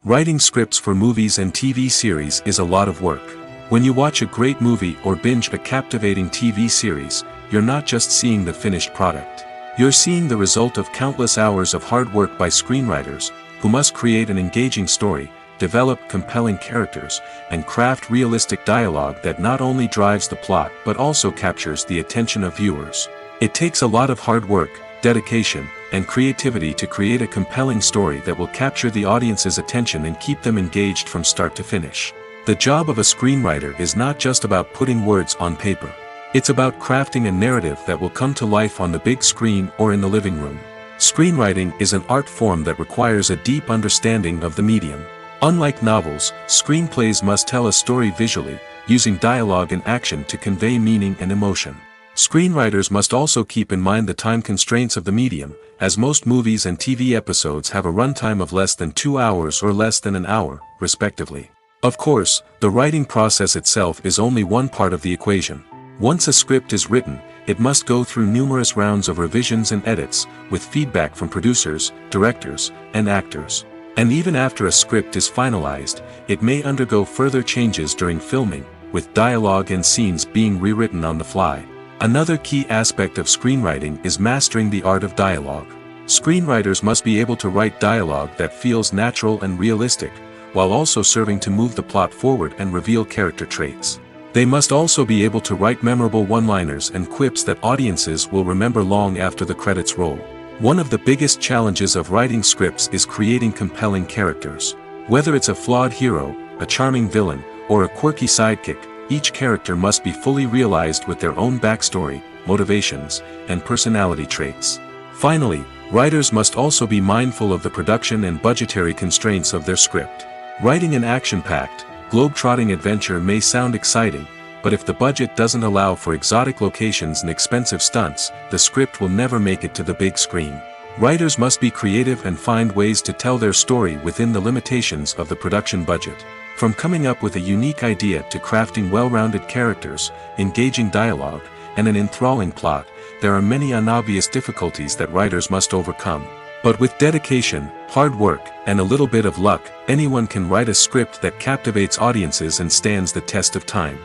Writing scripts for movies and TV series is a lot of work. When you watch a great movie or binge a captivating TV series, you're not just seeing the finished product. You're seeing the result of countless hours of hard work by screenwriters, who must create an engaging story, develop compelling characters, and craft realistic dialogue that not only drives the plot but also captures the attention of viewers. It takes a lot of hard work, dedication, and creativity to create a compelling story that will capture the audience's attention and keep them engaged from start to finish. The job of a screenwriter is not just about putting words on paper. It's about crafting a narrative that will come to life on the big screen or in the living room. Screenwriting is an art form that requires a deep understanding of the medium. Unlike novels, screenplays must tell a story visually, using dialogue and action to convey meaning and emotion. Screenwriters must also keep in mind the time constraints of the medium, as most movies and TV episodes have a runtime of less than 2 hours or less than an hour, respectively. Of course, the writing process itself is only one part of the equation. Once a script is written, it must go through numerous rounds of revisions and edits, with feedback from producers, directors, and actors. And even after a script is finalized, it may undergo further changes during filming, with dialogue and scenes being rewritten on the fly. Another key aspect of screenwriting is mastering the art of dialogue. Screenwriters must be able to write dialogue that feels natural and realistic, while also serving to move the plot forward and reveal character traits. They must also be able to write memorable one-liners and quips that audiences will remember long after the credits roll. One of the biggest challenges of writing scripts is creating compelling characters. Whether it's a flawed hero, a charming villain, or a quirky sidekick, each character must be fully realized with their own backstory, motivations, and personality traits. Finally, writers must also be mindful of the production and budgetary constraints of their script. Writing an action-packed, globe-trotting adventure may sound exciting, but if the budget doesn't allow for exotic locations and expensive stunts, the script will never make it to the big screen. Writers must be creative and find ways to tell their story within the limitations of the production budget. From coming up with a unique idea to crafting well-rounded characters, engaging dialogue, and an enthralling plot, there are many unobvious difficulties that writers must overcome. But with dedication, hard work, and a little bit of luck, anyone can write a script that captivates audiences and stands the test of time.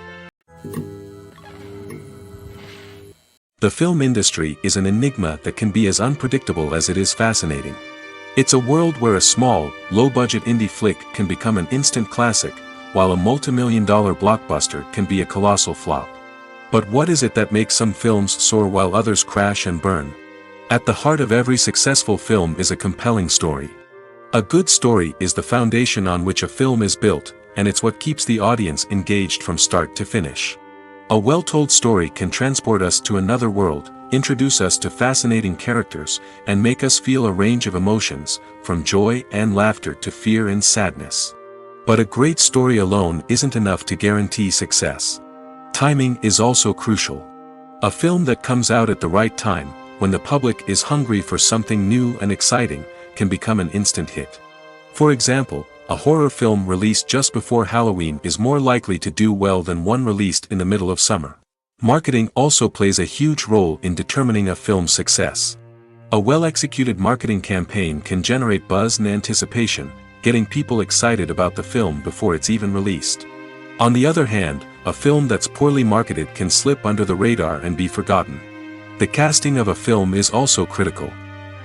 The film industry is an enigma that can be as unpredictable as it is fascinating. It's a world where a small, low-budget indie flick can become an instant classic, while a multi-million-dollar blockbuster can be a colossal flop. But what is it that makes some films soar while others crash and burn? At the heart of every successful film is a compelling story. A good story is the foundation on which a film is built, and it's what keeps the audience engaged from start to finish. A well-told story can transport us to another world, introduce us to fascinating characters, and make us feel a range of emotions, from joy and laughter to fear and sadness. But a great story alone isn't enough to guarantee success. Timing is also crucial. A film that comes out at the right time, when the public is hungry for something new and exciting, can become an instant hit. For example, a horror film released just before Halloween is more likely to do well than one released in the middle of summer. Marketing also plays a huge role in determining a film's success. A well-executed marketing campaign can generate buzz and anticipation, getting people excited about the film before it's even released. On the other hand, a film that's poorly marketed can slip under the radar and be forgotten. The casting of a film is also critical.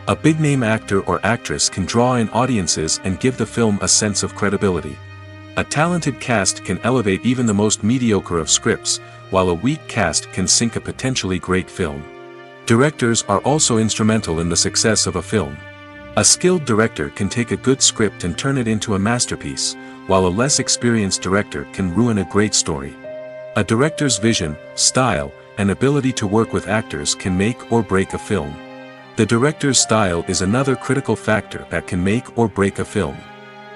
A big-name actor or actress can draw in audiences and give the film a sense of credibility. A talented cast can elevate even the most mediocre of scripts, while a weak cast can sink a potentially great film. Directors are also instrumental in the success of a film. A skilled director can take a good script and turn it into a masterpiece, while a less experienced director can ruin a great story. A director's vision, style, and ability to work with actors can make or break a film. The director's style is another critical factor that can make or break a film.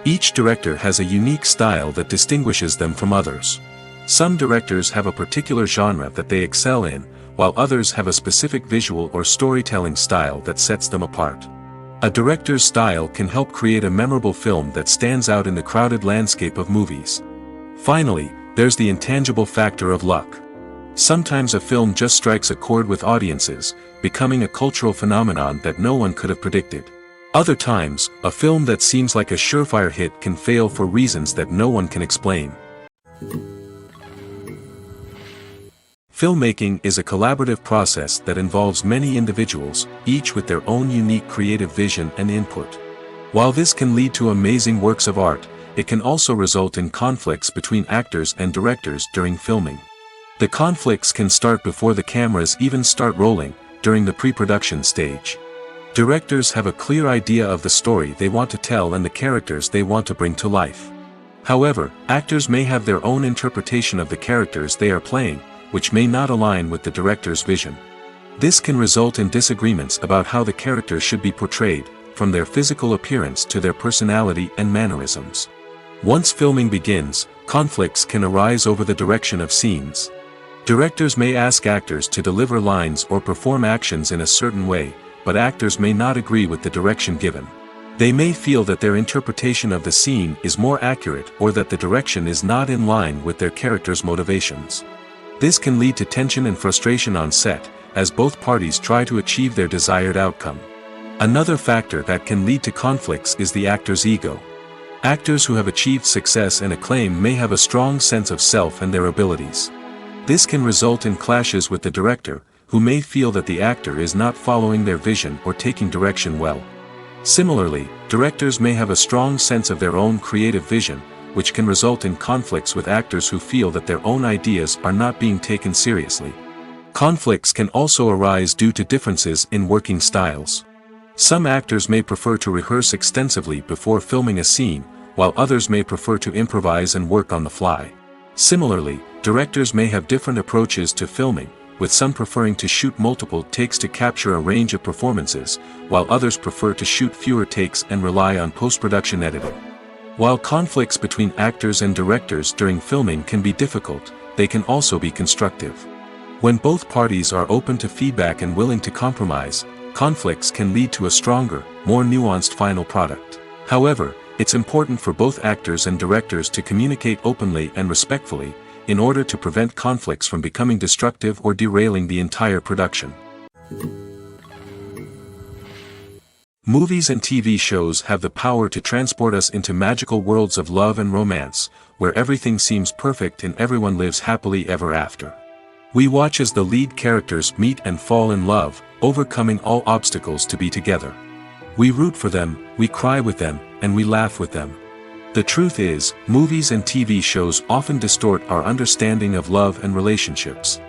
Each director has a unique style that distinguishes them from others. Some directors have a particular genre that they excel in, while others have a specific visual or storytelling style that sets them apart. A director's style can help create a memorable film that stands out in the crowded landscape of movies. Finally, there's the intangible factor of luck. Sometimes a film just strikes a chord with audiences, becoming a cultural phenomenon that no one could have predicted. Other times, a film that seems like a surefire hit can fail for reasons that no one can explain. Filmmaking is a collaborative process that involves many individuals, each with their own unique creative vision and input. While this can lead to amazing works of art, it can also result in conflicts between actors and directors during filming. The conflicts can start before the cameras even start rolling, during the pre-production stage. Directors have a clear idea of the story they want to tell and the characters they want to bring to life. However, actors may have their own interpretation of the characters they are playing, which may not align with the director's vision. This can result in disagreements about how the characters should be portrayed, from their physical appearance to their personality and mannerisms. Once filming begins, conflicts can arise over the direction of scenes. Directors may ask actors to deliver lines or perform actions in a certain way, but actors may not agree with the direction given. They may feel that their interpretation of the scene is more accurate or that the direction is not in line with their character's motivations. This can lead to tension and frustration on set, as both parties try to achieve their desired outcome. Another factor that can lead to conflicts is the actor's ego. Actors who have achieved success and acclaim may have a strong sense of self and their abilities. This can result in clashes with the director, who may feel that the actor is not following their vision or taking direction well. Similarly, directors may have a strong sense of their own creative vision, which can result in conflicts with actors who feel that their own ideas are not being taken seriously. Conflicts can also arise due to differences in working styles. Some actors may prefer to rehearse extensively before filming a scene, while others may prefer to improvise and work on the fly. Similarly, directors may have different approaches to filming, with some preferring to shoot multiple takes to capture a range of performances, while others prefer to shoot fewer takes and rely on post-production editing. While conflicts between actors and directors during filming can be difficult, they can also be constructive. When both parties are open to feedback and willing to compromise, conflicts can lead to a stronger, more nuanced final product. However, it's important for both actors and directors to communicate openly and respectfully, in order to prevent conflicts from becoming destructive or derailing the entire production. Movies and TV shows have the power to transport us into magical worlds of love and romance, where everything seems perfect and everyone lives happily ever after. We watch as the lead characters meet and fall in love, overcoming all obstacles to be together. We root for them, we cry with them, and we laugh with them. The truth is, movies and TV shows often distort our understanding of love and relationships.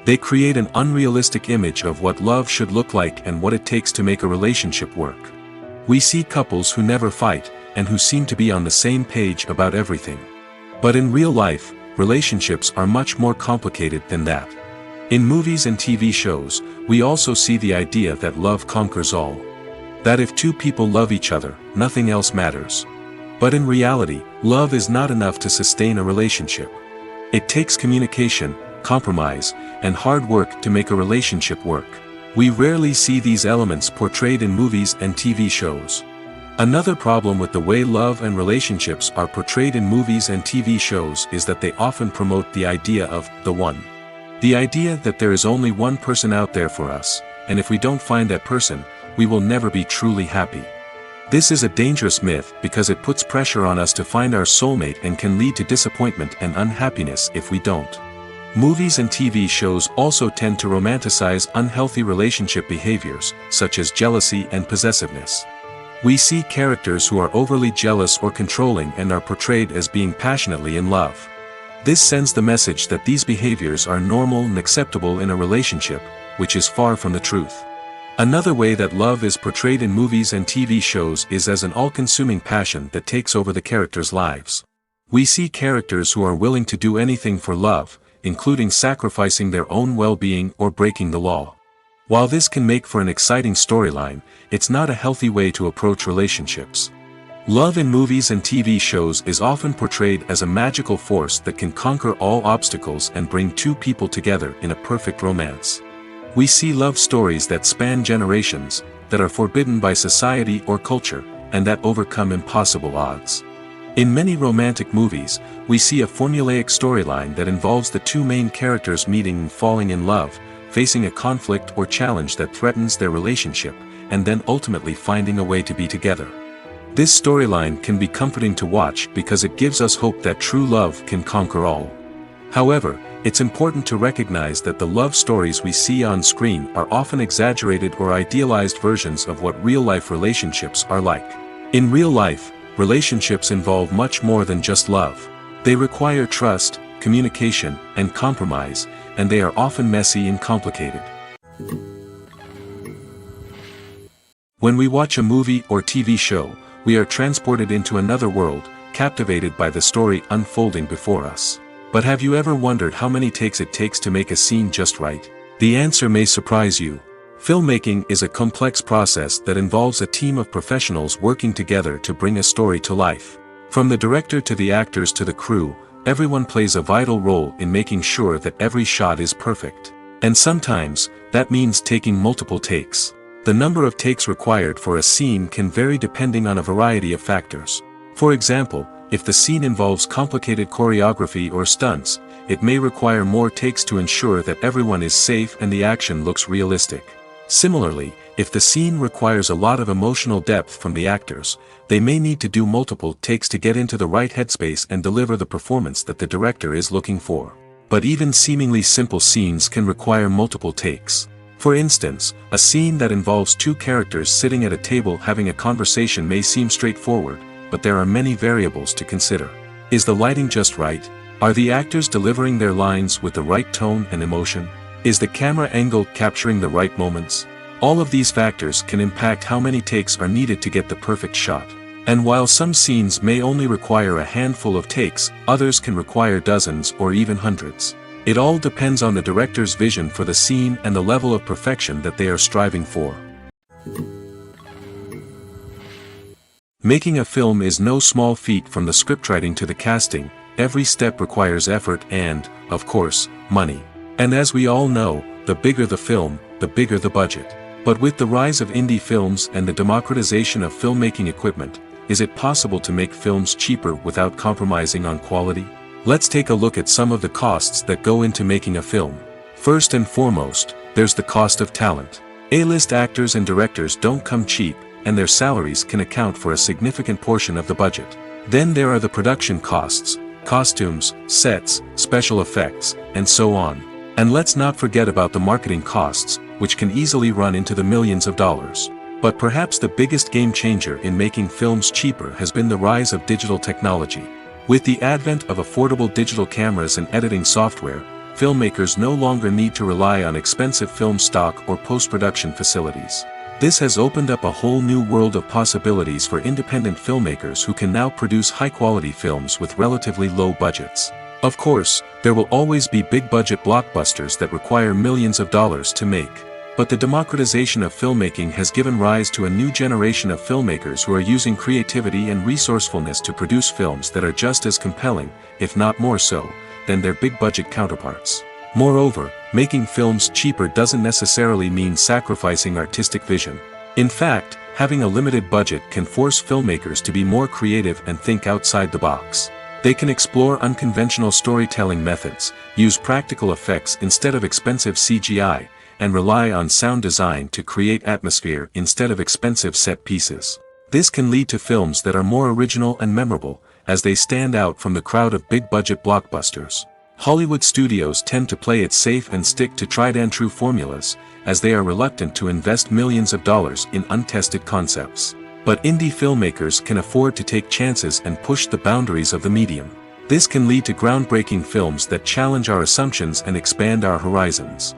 They create an unrealistic image of what love should look like and what it takes to make a relationship work. We see couples who never fight, and who seem to be on the same page about everything. But in real life, relationships are much more complicated than that. In movies and TV shows, we also see the idea that love conquers all. That if two people love each other, nothing else matters. But in reality, love is not enough to sustain a relationship. It takes communication, compromise, and hard work to make a relationship work. We rarely see these elements portrayed in movies and TV shows. Another problem with the way love and relationships are portrayed in movies and TV shows is that they often promote the idea of the one. The idea that there is only one person out there for us, and if we don't find that person, we will never be truly happy. This is a dangerous myth because it puts pressure on us to find our soulmate and can lead to disappointment and unhappiness if we don't. Movies and TV shows also tend to romanticize unhealthy relationship behaviors, such as jealousy and possessiveness. We see characters who are overly jealous or controlling and are portrayed as being passionately in love. This sends the message that these behaviors are normal and acceptable in a relationship, which is far from the truth. Another way that love is portrayed in movies and TV shows is as an all-consuming passion that takes over the characters' lives. We see characters who are willing to do anything for love, including sacrificing their own well-being or breaking the law. While this can make for an exciting storyline, it's not a healthy way to approach relationships. Love in movies and TV shows is often portrayed as a magical force that can conquer all obstacles and bring two people together in a perfect romance. We see love stories that span generations, that are forbidden by society or culture, and that overcome impossible odds. In many romantic movies, we see a formulaic storyline that involves the two main characters meeting and falling in love, facing a conflict or challenge that threatens their relationship, and then ultimately finding a way to be together. This storyline can be comforting to watch because it gives us hope that true love can conquer all. However, it's important to recognize that the love stories we see on screen are often exaggerated or idealized versions of what real-life relationships are like. In real life, relationships involve much more than just love. They require trust, communication, and compromise, and they are often messy and complicated. When we watch a movie or TV show, we are transported into another world, captivated by the story unfolding before us. But have you ever wondered how many takes it takes to make a scene just right? The answer may surprise you. Filmmaking is a complex process that involves a team of professionals working together to bring a story to life. From the director to the actors to the crew, everyone plays a vital role in making sure that every shot is perfect. And sometimes, that means taking multiple takes. The number of takes required for a scene can vary depending on a variety of factors. For example, if the scene involves complicated choreography or stunts, it may require more takes to ensure that everyone is safe and the action looks realistic. Similarly, if the scene requires a lot of emotional depth from the actors, they may need to do multiple takes to get into the right headspace and deliver the performance that the director is looking for. But even seemingly simple scenes can require multiple takes. For instance, a scene that involves two characters sitting at a table having a conversation may seem straightforward, but there are many variables to consider. Is the lighting just right? Are the actors delivering their lines with the right tone and emotion? Is the camera angle capturing the right moments? All of these factors can impact how many takes are needed to get the perfect shot. And while some scenes may only require a handful of takes, others can require dozens or even hundreds. It all depends on the director's vision for the scene and the level of perfection that they are striving for. Making a film is no small feat. From the scriptwriting to the casting, every step requires effort and, of course, money. And as we all know, the bigger the film, the bigger the budget. But with the rise of indie films and the democratization of filmmaking equipment, is it possible to make films cheaper without compromising on quality? Let's take a look at some of the costs that go into making a film. First and foremost, there's the cost of talent. A-list actors and directors don't come cheap, and their salaries can account for a significant portion of the budget. Then there are the production costs, costumes, sets, special effects, and so on. And let's not forget about the marketing costs, which can easily run into the millions of dollars. But perhaps the biggest game changer in making films cheaper has been the rise of digital technology. With the advent of affordable digital cameras and editing software, filmmakers no longer need to rely on expensive film stock or post-production facilities. This has opened up a whole new world of possibilities for independent filmmakers who can now produce high-quality films with relatively low budgets. Of course, there will always be big-budget blockbusters that require millions of dollars to make. But the democratization of filmmaking has given rise to a new generation of filmmakers who are using creativity and resourcefulness to produce films that are just as compelling, if not more so, than their big-budget counterparts. Moreover, making films cheaper doesn't necessarily mean sacrificing artistic vision. In fact, having a limited budget can force filmmakers to be more creative and think outside the box. They can explore unconventional storytelling methods, use practical effects instead of expensive CGI, and rely on sound design to create atmosphere instead of expensive set pieces. This can lead to films that are more original and memorable, as they stand out from the crowd of big-budget blockbusters. Hollywood studios tend to play it safe and stick to tried-and-true formulas, as they are reluctant to invest millions of dollars in untested concepts. But indie filmmakers can afford to take chances and push the boundaries of the medium. This can lead to groundbreaking films that challenge our assumptions and expand our horizons.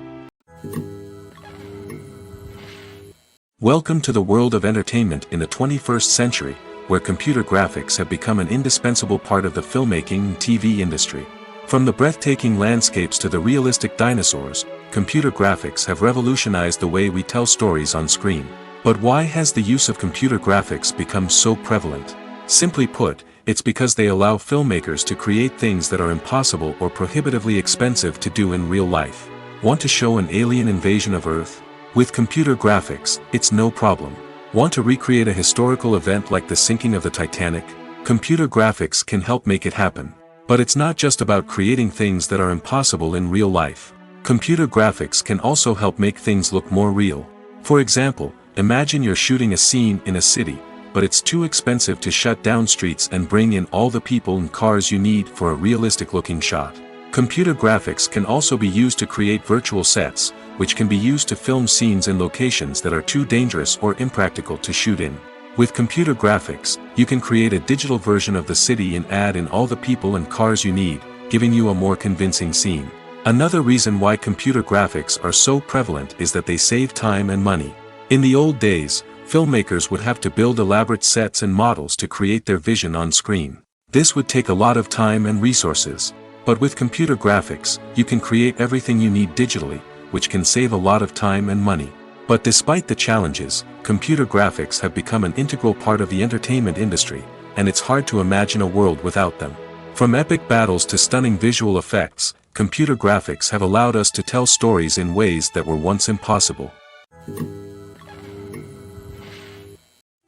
Welcome to the world of entertainment in the 21st century, where computer graphics have become an indispensable part of the filmmaking and TV industry. From the breathtaking landscapes to the realistic dinosaurs, computer graphics have revolutionized the way we tell stories on screen. But why has the use of computer graphics become so prevalent? Simply put, it's because they allow filmmakers to create things that are impossible or prohibitively expensive to do in real life. Want to show an alien invasion of Earth? With computer graphics, it's no problem. Want to recreate a historical event like the sinking of the Titanic? Computer graphics can help make it happen. But it's not just about creating things that are impossible in real life. Computer graphics can also help make things look more real. For example, imagine you're shooting a scene in a city, but it's too expensive to shut down streets and bring in all the people and cars you need for a realistic-looking shot. Computer graphics can also be used to create virtual sets, which can be used to film scenes in locations that are too dangerous or impractical to shoot in. With computer graphics, you can create a digital version of the city and add in all the people and cars you need, giving you a more convincing scene. Another reason why computer graphics are so prevalent is that they save time and money. In the old days, filmmakers would have to build elaborate sets and models to create their vision on screen. This would take a lot of time and resources. But with computer graphics, you can create everything you need digitally, which can save a lot of time and money. But despite the challenges, computer graphics have become an integral part of the entertainment industry, and it's hard to imagine a world without them. From epic battles to stunning visual effects, computer graphics have allowed us to tell stories in ways that were once impossible.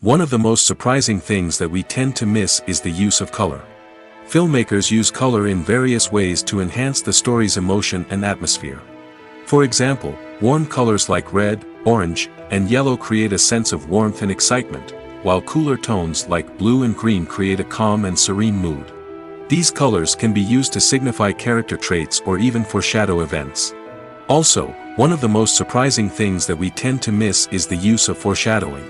One of the most surprising things that we tend to miss is the use of color. Filmmakers use color in various ways to enhance the story's emotion and atmosphere. For example, warm colors like red, orange, and yellow create a sense of warmth and excitement, while cooler tones like blue and green create a calm and serene mood. These colors can be used to signify character traits or even foreshadow events. Also, one of the most surprising things that we tend to miss is the use of foreshadowing.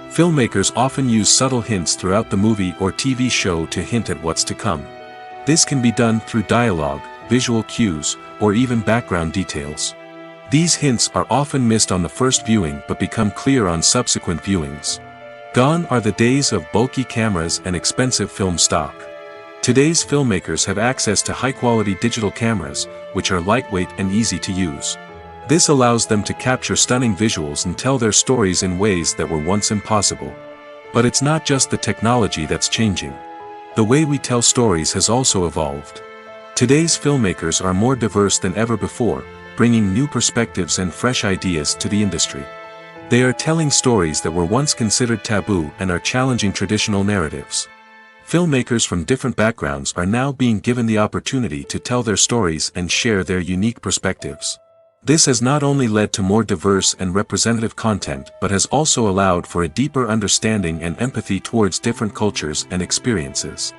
Filmmakers often use subtle hints throughout the movie or TV show to hint at what's to come. This can be done through dialogue, visual cues, or even background details. These hints are often missed on the first viewing but become clear on subsequent viewings. Gone are the days of bulky cameras and expensive film stock. Today's filmmakers have access to high-quality digital cameras, which are lightweight and easy to use. This allows them to capture stunning visuals and tell their stories in ways that were once impossible. But it's not just the technology that's changing. The way we tell stories has also evolved. Today's filmmakers are more diverse than ever before, bringing new perspectives and fresh ideas to the industry. They are telling stories that were once considered taboo and are challenging traditional narratives. Filmmakers from different backgrounds are now being given the opportunity to tell their stories and share their unique perspectives. This has not only led to more diverse and representative content but has also allowed for a deeper understanding and empathy towards different cultures and experiences.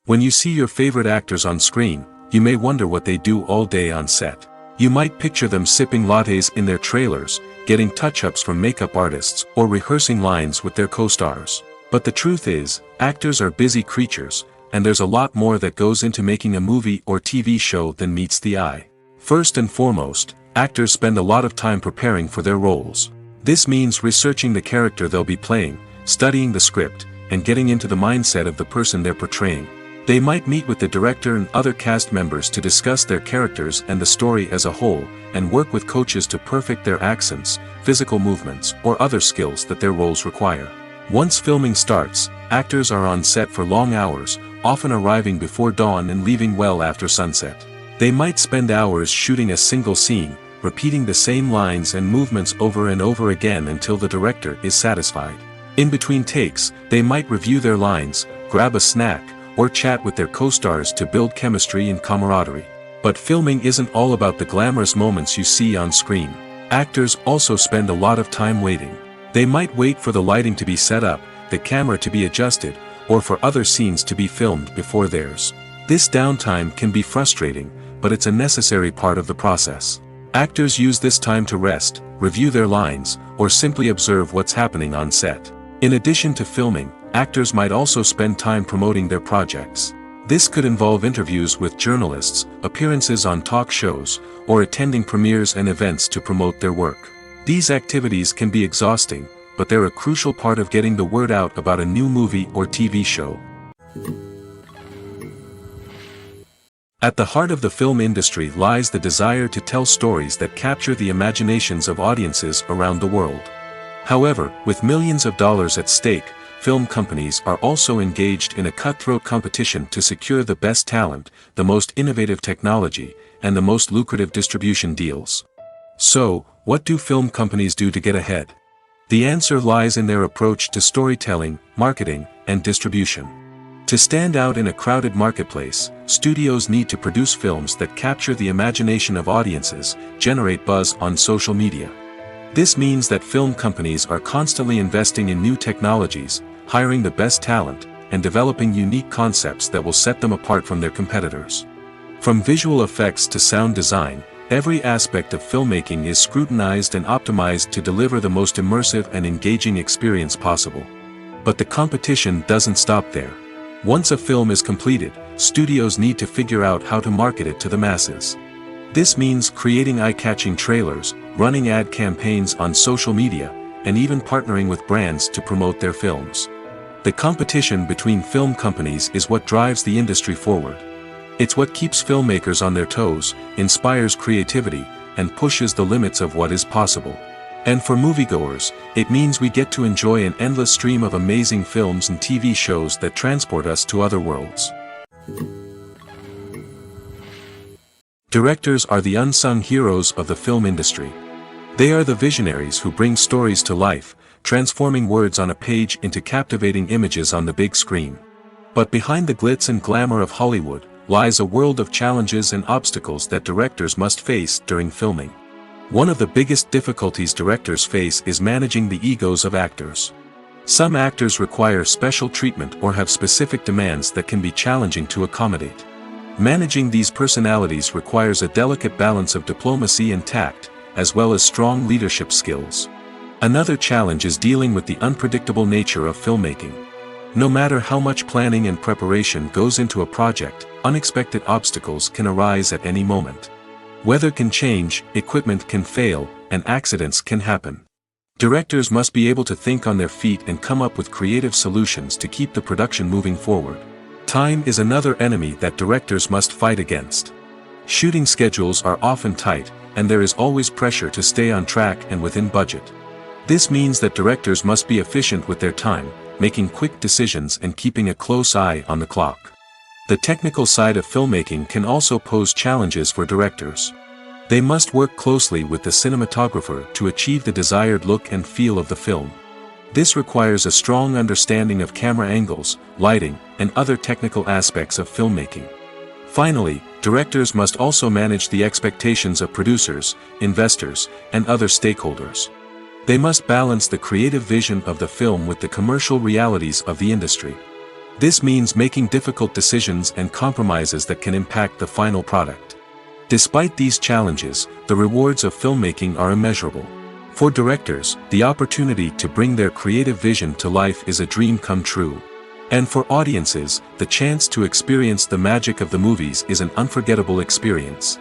When you see your favorite actors on screen, you may wonder what they do all day on set. You might picture them sipping lattes in their trailers, getting touch-ups from makeup artists, or rehearsing lines with their co-stars. But the truth is, actors are busy creatures, and there's a lot more that goes into making a movie or TV show than meets the eye. First and foremost, actors spend a lot of time preparing for their roles. This means researching the character they'll be playing, studying the script, and getting into the mindset of the person they're portraying. They might meet with the director and other cast members to discuss their characters and the story as a whole, and work with coaches to perfect their accents, physical movements, or other skills that their roles require. Once filming starts, actors are on set for long hours, often arriving before dawn and leaving well after sunset. They might spend hours shooting a single scene, repeating the same lines and movements over and over again until the director is satisfied. In between takes, they might review their lines, grab a snack, or chat with their co-stars to build chemistry and camaraderie. But filming isn't all about the glamorous moments you see on screen. Actors also spend a lot of time waiting. They might wait for the lighting to be set up, the camera to be adjusted, or for other scenes to be filmed before theirs. This downtime can be frustrating, but it's a necessary part of the process. Actors use this time to rest, review their lines, or simply observe what's happening on set. In addition to filming, actors might also spend time promoting their projects. This could involve interviews with journalists, appearances on talk shows, or attending premieres and events to promote their work. These activities can be exhausting, but they're a crucial part of getting the word out about a new movie or TV show. At the heart of the film industry lies the desire to tell stories that capture the imaginations of audiences around the world. However, with millions of dollars at stake, film companies are also engaged in a cutthroat competition to secure the best talent, the most innovative technology, and the most lucrative distribution deals. So, what do film companies do to get ahead? The answer lies in their approach to storytelling, marketing, and distribution. To stand out in a crowded marketplace, studios need to produce films that capture the imagination of audiences, generate buzz on social media. This means that film companies are constantly investing in new technologies, hiring the best talent, and developing unique concepts that will set them apart from their competitors. From visual effects to sound design, every aspect of filmmaking is scrutinized and optimized to deliver the most immersive and engaging experience possible. But the competition doesn't stop there. Once a film is completed, studios need to figure out how to market it to the masses. This means creating eye-catching trailers, running ad campaigns on social media, and even partnering with brands to promote their films. The competition between film companies is what drives the industry forward. It's what keeps filmmakers on their toes, inspires creativity, and pushes the limits of what is possible. And for moviegoers, it means we get to enjoy an endless stream of amazing films and TV shows that transport us to other worlds. Directors are the unsung heroes of the film industry. They are the visionaries who bring stories to life, transforming words on a page into captivating images on the big screen. But behind the glitz and glamour of Hollywood lies a world of challenges and obstacles that directors must face during filming. One of the biggest difficulties directors face is managing the egos of actors. Some actors require special treatment or have specific demands that can be challenging to accommodate. Managing these personalities requires a delicate balance of diplomacy and tact, as well as strong leadership skills. Another challenge is dealing with the unpredictable nature of filmmaking. No matter how much planning and preparation goes into a project, unexpected obstacles can arise at any moment. Weather can change, equipment can fail, and accidents can happen. Directors must be able to think on their feet and come up with creative solutions to keep the production moving forward. Time is another enemy that directors must fight against. Shooting schedules are often tight, and there is always pressure to stay on track and within budget. This means that directors must be efficient with their time, making quick decisions and keeping a close eye on the clock. The technical side of filmmaking can also pose challenges for directors. They must work closely with the cinematographer to achieve the desired look and feel of the film. This requires a strong understanding of camera angles, lighting, and other technical aspects of filmmaking. Finally, directors must also manage the expectations of producers, investors, and other stakeholders. They must balance the creative vision of the film with the commercial realities of the industry. This means making difficult decisions and compromises that can impact the final product. Despite these challenges, the rewards of filmmaking are immeasurable. For directors, the opportunity to bring their creative vision to life is a dream come true. And for audiences, the chance to experience the magic of the movies is an unforgettable experience.